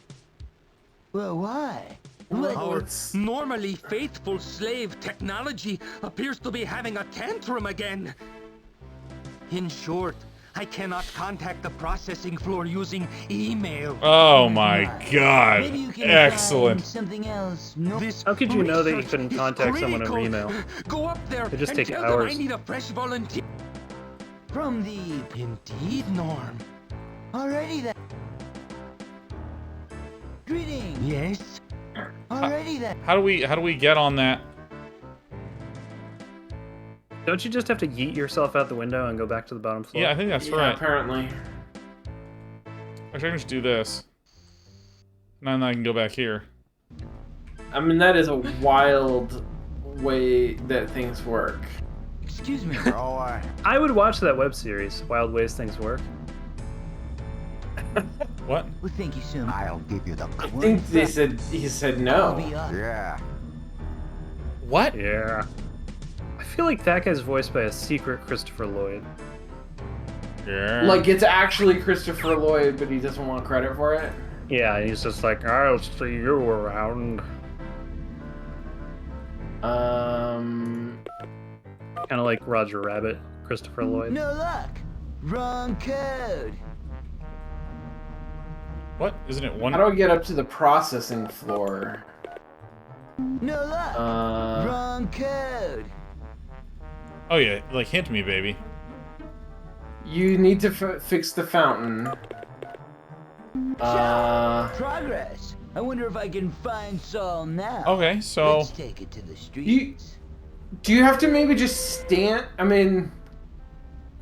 Well, why? What? Our normally faithful slave technology appears to be having a tantrum again. In short, I cannot contact the processing floor using email. Oh my Maybe god. you can Excellent. find something else. No. This How could you know that you research couldn't is contact someone over critical. email? Go up there It'd just and take tell hours. them I need a fresh volunteer. From the... Indeed, Norm. Alrighty then. Greetings. Yes? Alrighty then. How do we get on that? Don't you just have to yeet yourself out the window and go back to the bottom floor? Yeah, I think that's yeah, right. apparently. Actually, I can just do this. Now I can go back here. I mean, that is a wild way that things work. Excuse me. Go away. I would watch that web series, Wild Ways Things Work. What? Well, thank you so much. I'll give you the I clue. think he said I'll no. be up. Yeah. What? Yeah. I feel like that guy's voiced by a secret Christopher Lloyd. Yeah. Like, it's actually Christopher Lloyd, but he doesn't want credit for it. Yeah, he's just like, I'll see you around. Kind of like Roger Rabbit, Christopher Lloyd. No luck. Wrong code. What? Isn't it one? How do I get up to the processing floor? No luck. Wrong code. Oh yeah, like hint me, baby. You need to fix the fountain. Progress. I wonder if I can find Saul now. Okay, so Let's take it to the streets. Do you have to maybe just stand? I mean,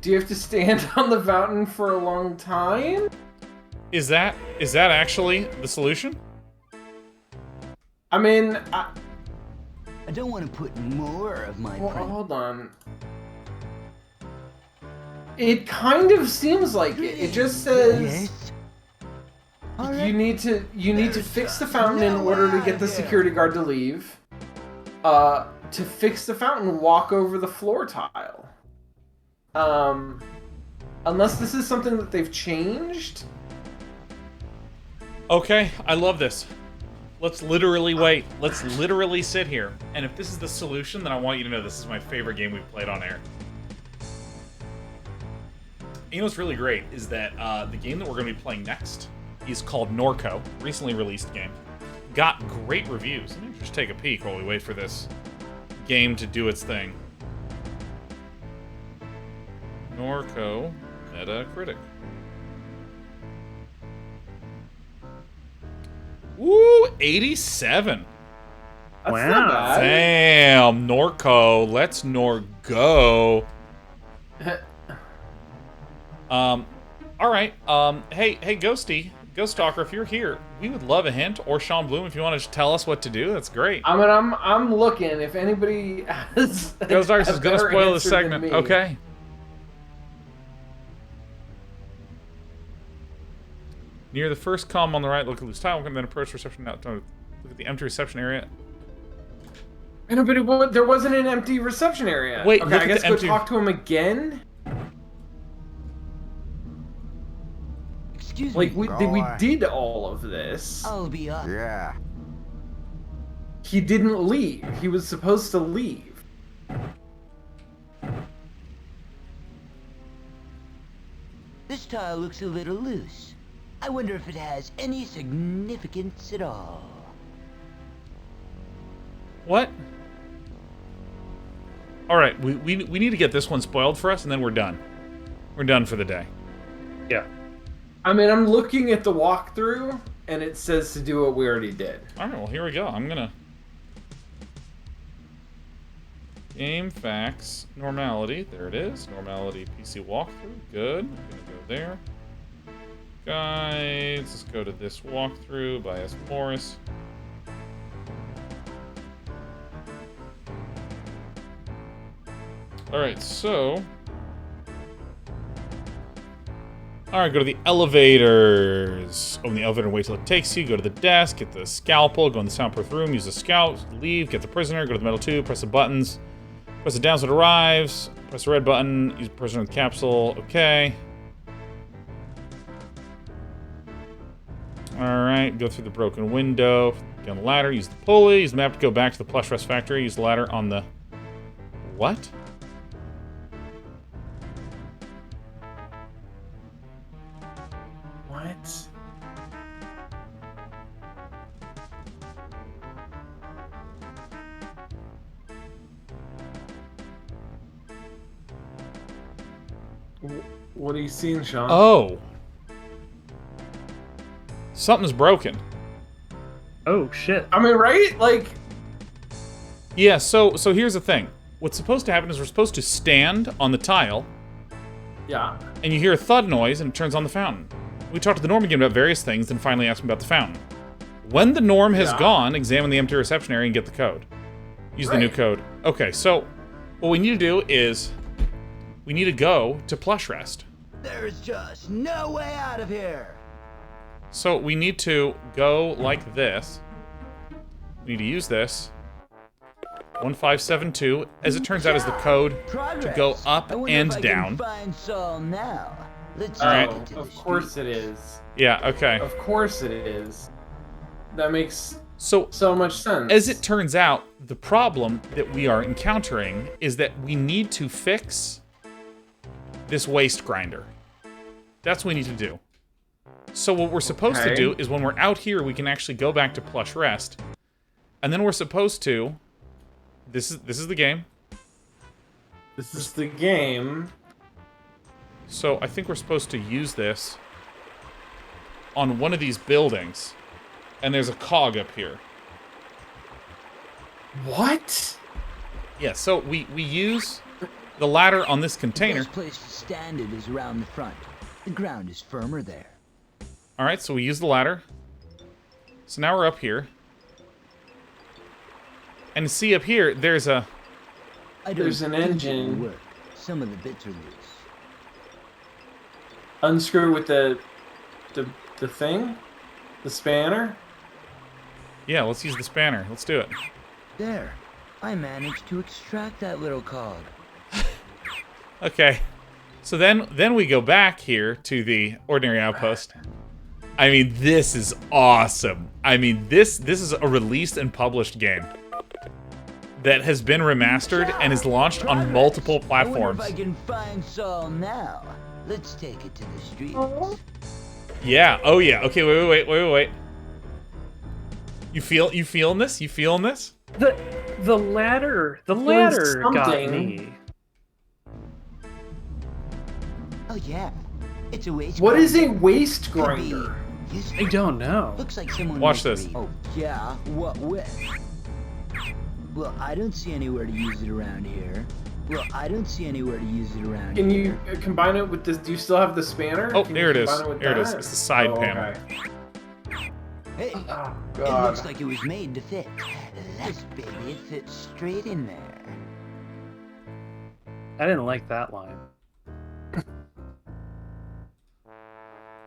do you have to stand on the fountain for a long time? is that actually the solution? I mean, I don't want to put more of my print. hold on. It kind of seems like it. It just says you need to fix the fountain in order to get the security guard to leave. To fix the fountain, walk over the floor tile. Unless this is something that they've changed. Okay, I love this. Let's literally wait. Let's literally sit here. And if this is the solution, then I want you to know this is my favorite game we've played on air. You know what's really great is that the game that we're going to be playing next is called Norco, recently released game. Got great reviews. Let me just take a peek while we wait for this game to do its thing. Norco Metacritic. Woo, 87. That's Wow. not bad. Damn, Norco. Let's Norgo. All right. Hey, Ghosty, Ghost Stalker, if you're here, we would love a hint, or Sean Bloom, if you want to just tell us what to do. That's great. I mean, I'm looking. If anybody has Ghost Stalker is a gonna better spoil this answer than segment. me. Okay. Near the first column on the right, look at loose tile, and then approach reception. Now, look at the empty reception area. I know, but there wasn't an empty reception area. Wait, okay, look I at guess the go empty- talk to him again. Excuse Like me. we did all of this. I'll be up. Yeah. He didn't leave. He was supposed to leave. This tile looks a little loose. I wonder if it has any significance at all. What? All right, we need to get this one spoiled for us, and then we're done. We're done for the day. Yeah. I mean, I'm looking at the walkthrough, and it says to do what we already did. All right, well, here we go. I'm gonna game facts normality. There it is. Normality PC walkthrough. Good. I'm gonna go there. Guides. Let's go to this walkthrough by S. Morris. All right, so. All right, go to the elevators. Open the elevator and wait till it takes you. Go to the desk, get the scalpel, go in the soundproof room, use the scout, leave, get the prisoner, go to the metal tube, press the buttons. Press it down so it arrives. Press the red button, use the prisoner with the capsule. Okay. Alright, go through the broken window. Get on the ladder, use the pulley, use the map to go back to the plush rest factory, use the ladder on the... What? What? What are you seeing, Sean? Oh. Something's broken. Oh shit. I mean, right? Like, Yeah, so here's the thing. What's supposed to happen is we're supposed to stand on the tile, yeah. and you hear a thud noise, and it turns on the fountain. We talked to the Norm again about various things, then finally asked him about the fountain. When the Norm has Yeah. gone, examine the empty reception area and get the code. Use the new Right. code. Okay, so what we need to do is we need to go to plush rest. There's just no way out of here. So we need to go like this. We need to use this. 1572, as it turns out, is the code to go up I wonder and if I down. Can find Saul now. Let's All right. take it to Of the course streets. it is. Yeah, okay. Of course it is. That makes So so much sense. as it turns out, the problem that we are encountering is that we need to fix this waste grinder. That's what we need to do. So what we're supposed to Okay. do is when we're out here, we can actually go back to plush rest. And then we're supposed to... This is the game. This is the game. So I think we're supposed to use this on one of these buildings. And there's a cog up here. What? Yeah, so we use the ladder on this container. The best place to stand it is around the front. The ground is firmer there. Alright, so we use the ladder. So now we're up here. And see up here, there's an engine. Work. Some of the bits are loose. Unscrew with the thing? The spanner? Yeah, let's use the spanner. Let's do it. There. I managed to extract that little cog. Okay. So then we go back here to the ordinary outpost. I mean, this is awesome. I mean, this is a released and published game that has been remastered and is launched on multiple platforms. I wonder if I can find Saul now. Let's take it to the streets. Yeah. Oh yeah. Okay. Wait. You feeling this? You feeling this? The ladder got me. Oh yeah, it's a waste. What is a waste grinder? I don't know. Looks like someone. Watch this. Oh yeah, what with? Well, I don't see anywhere to use it around here. Can you combine it with this? Do you still have the spanner? Oh, Can there you it is. combine with There it is. that? It's the side Oh, panel. okay. Hey, Oh, it God. looks like it was made to fit. This baby, it fits straight in there. I didn't like that line.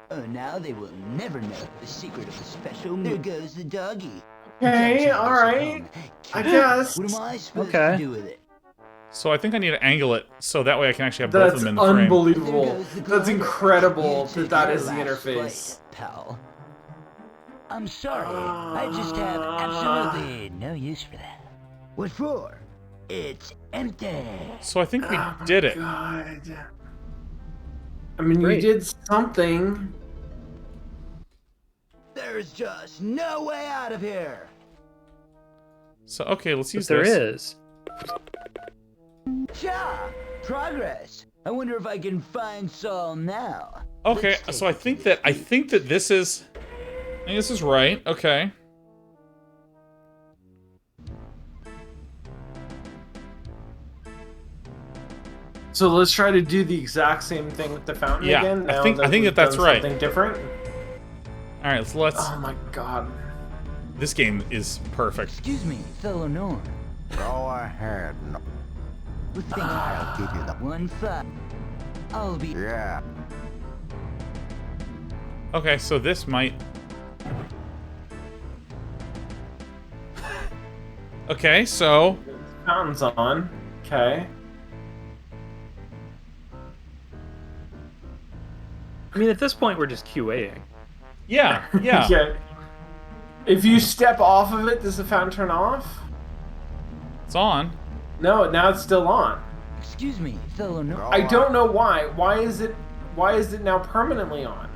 Oh, now they will never know the secret of the special. There goes the doggy. Okay, all right. I guess. What am I supposed Okay. to do with it? So I think I need to angle it so that way I can actually have both of That's them in the frame. unbelievable. There goes the That's glider. incredible You that took is the your last interface. flight, pal. I'm sorry. I just have absolutely no use for that. What for? It's empty. So I think we Oh my did it. God. I mean, Great. you did something. There's just no way out of here. So okay, let's use But there this. is. Cha! Progress. I wonder if I can find Saul now. Okay, Let's so I take it think to that the this is right. Okay. So let's try to do the exact same thing with the fountain Yeah, again. I now think we've that's done right. Something different. All right, let's. Oh my God. This game is perfect. Excuse me, fellow Norm. Go ahead. We're thinking I'll give you the... 1-5. I'll be. Yeah. Okay, so this might. Okay, so Fountain's on. Okay. I mean, at this point, we're just QAing. yeah. Okay. If you step off of it, does the fountain turn off? It's on. No, now it's still on. Excuse me, fellow Norm. I don't know why. Why is it now permanently on?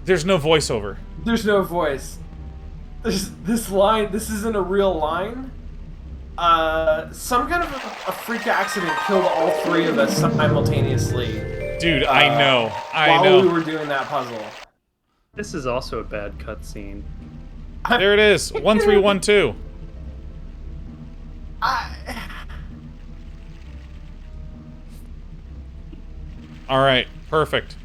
There's no voiceover. There's no voice. There's this line. This isn't a real line. Some kind of a freak accident killed all three of us simultaneously. Dude, I know. While we were doing that puzzle. This is also a bad cutscene. There it is. 1312. All right, perfect.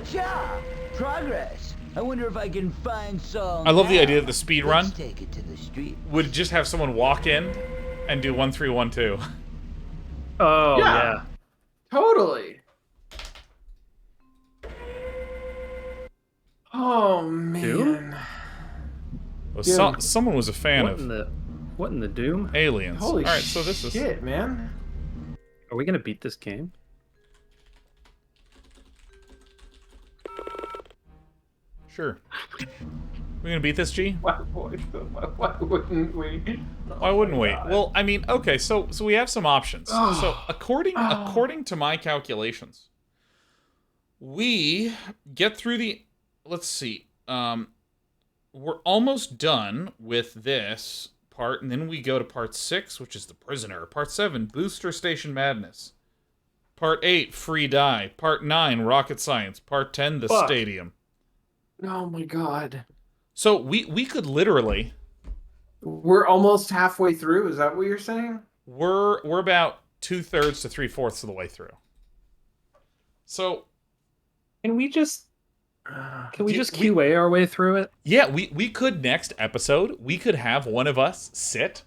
Cha! Progress. I wonder if I can find Saul. I love the now. idea that the speed run Let's take it to the street. would just have someone walk in and do 1312. Oh, Yeah. yeah. Totally. Oh man. Doom? Well, someone was a fan What of in the Doom? aliens. Holy All right, so this is. shit, man. Are we gonna beat this game? Sure. We gonna beat this, G? Why wouldn't we? Why wouldn't we? Well, I mean, okay, so we have some options. Oh. So according to my calculations, we get through the. Let's see. We're almost done with this part, and then we go to part 6, which is The Prisoner. Part 7, Booster Station Madness. Part 8, Free Die. Part 9, Rocket Science. Part 10, The Stadium. Oh my god. So we could literally... We're almost halfway through, is that what you're saying? We're about 2/3 to 3/4 of the way through. So... Can we just QA our way through it? Yeah, we could next episode, we could have one of us sit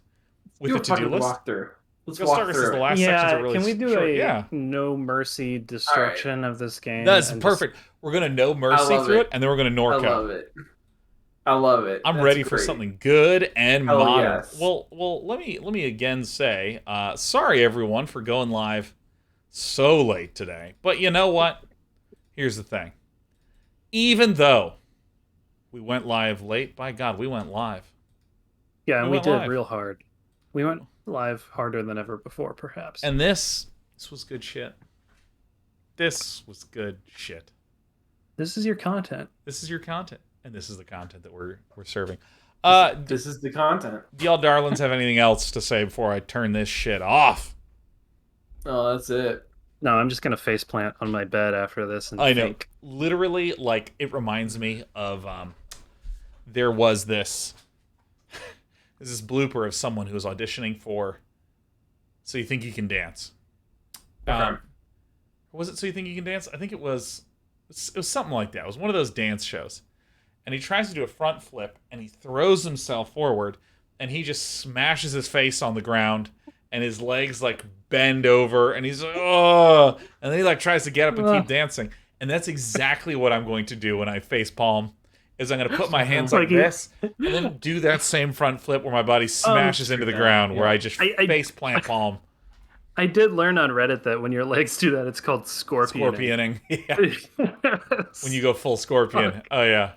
with the to-do list. Walkthrough. Let's go walk start through the it. last sections are really can we do short. a no mercy destruction of this game? That's perfect. We're gonna no mercy through it, and then we're gonna Norco. I love it. I love it. I'm ready for something good and modern. Yes. Well, let me again say, sorry everyone for going live so late today. But you know what? Here's the thing. Even though we went live late, by God, we went live. Yeah, and we did live real hard. We went live harder than ever before, perhaps. And this was good shit. This was good shit. This is your content. This is your content. And this is the content that we're serving. This is the content. Do y'all darlings have anything else to say before I turn this shit off? Oh, that's it. No, I'm just gonna faceplant on my bed after this and I know. think. Literally, like, it reminds me of there was this blooper of someone who was auditioning for So You Think You Can Dance. Was it So You Think You Can Dance? I think it was something like that. It was one of those dance shows. And he tries to do a front flip, and he throws himself forward, and he just smashes his face on the ground, and his legs, like, bend over, and he's like, oh! And then he, like, tries to get up and keep dancing. And that's exactly what I'm going to do when I face palm, is I'm going to put my hands like this, and then do that same front flip where my body smashes into the ground, where I just face plant palm. I did learn on Reddit that when your legs do that, it's called scorpioning. Yeah. When you go full scorpion. Oh, yeah.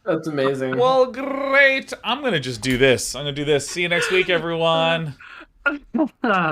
That's amazing. Well, great. I'm going to just do this. I'm going to do this. See you next week, everyone.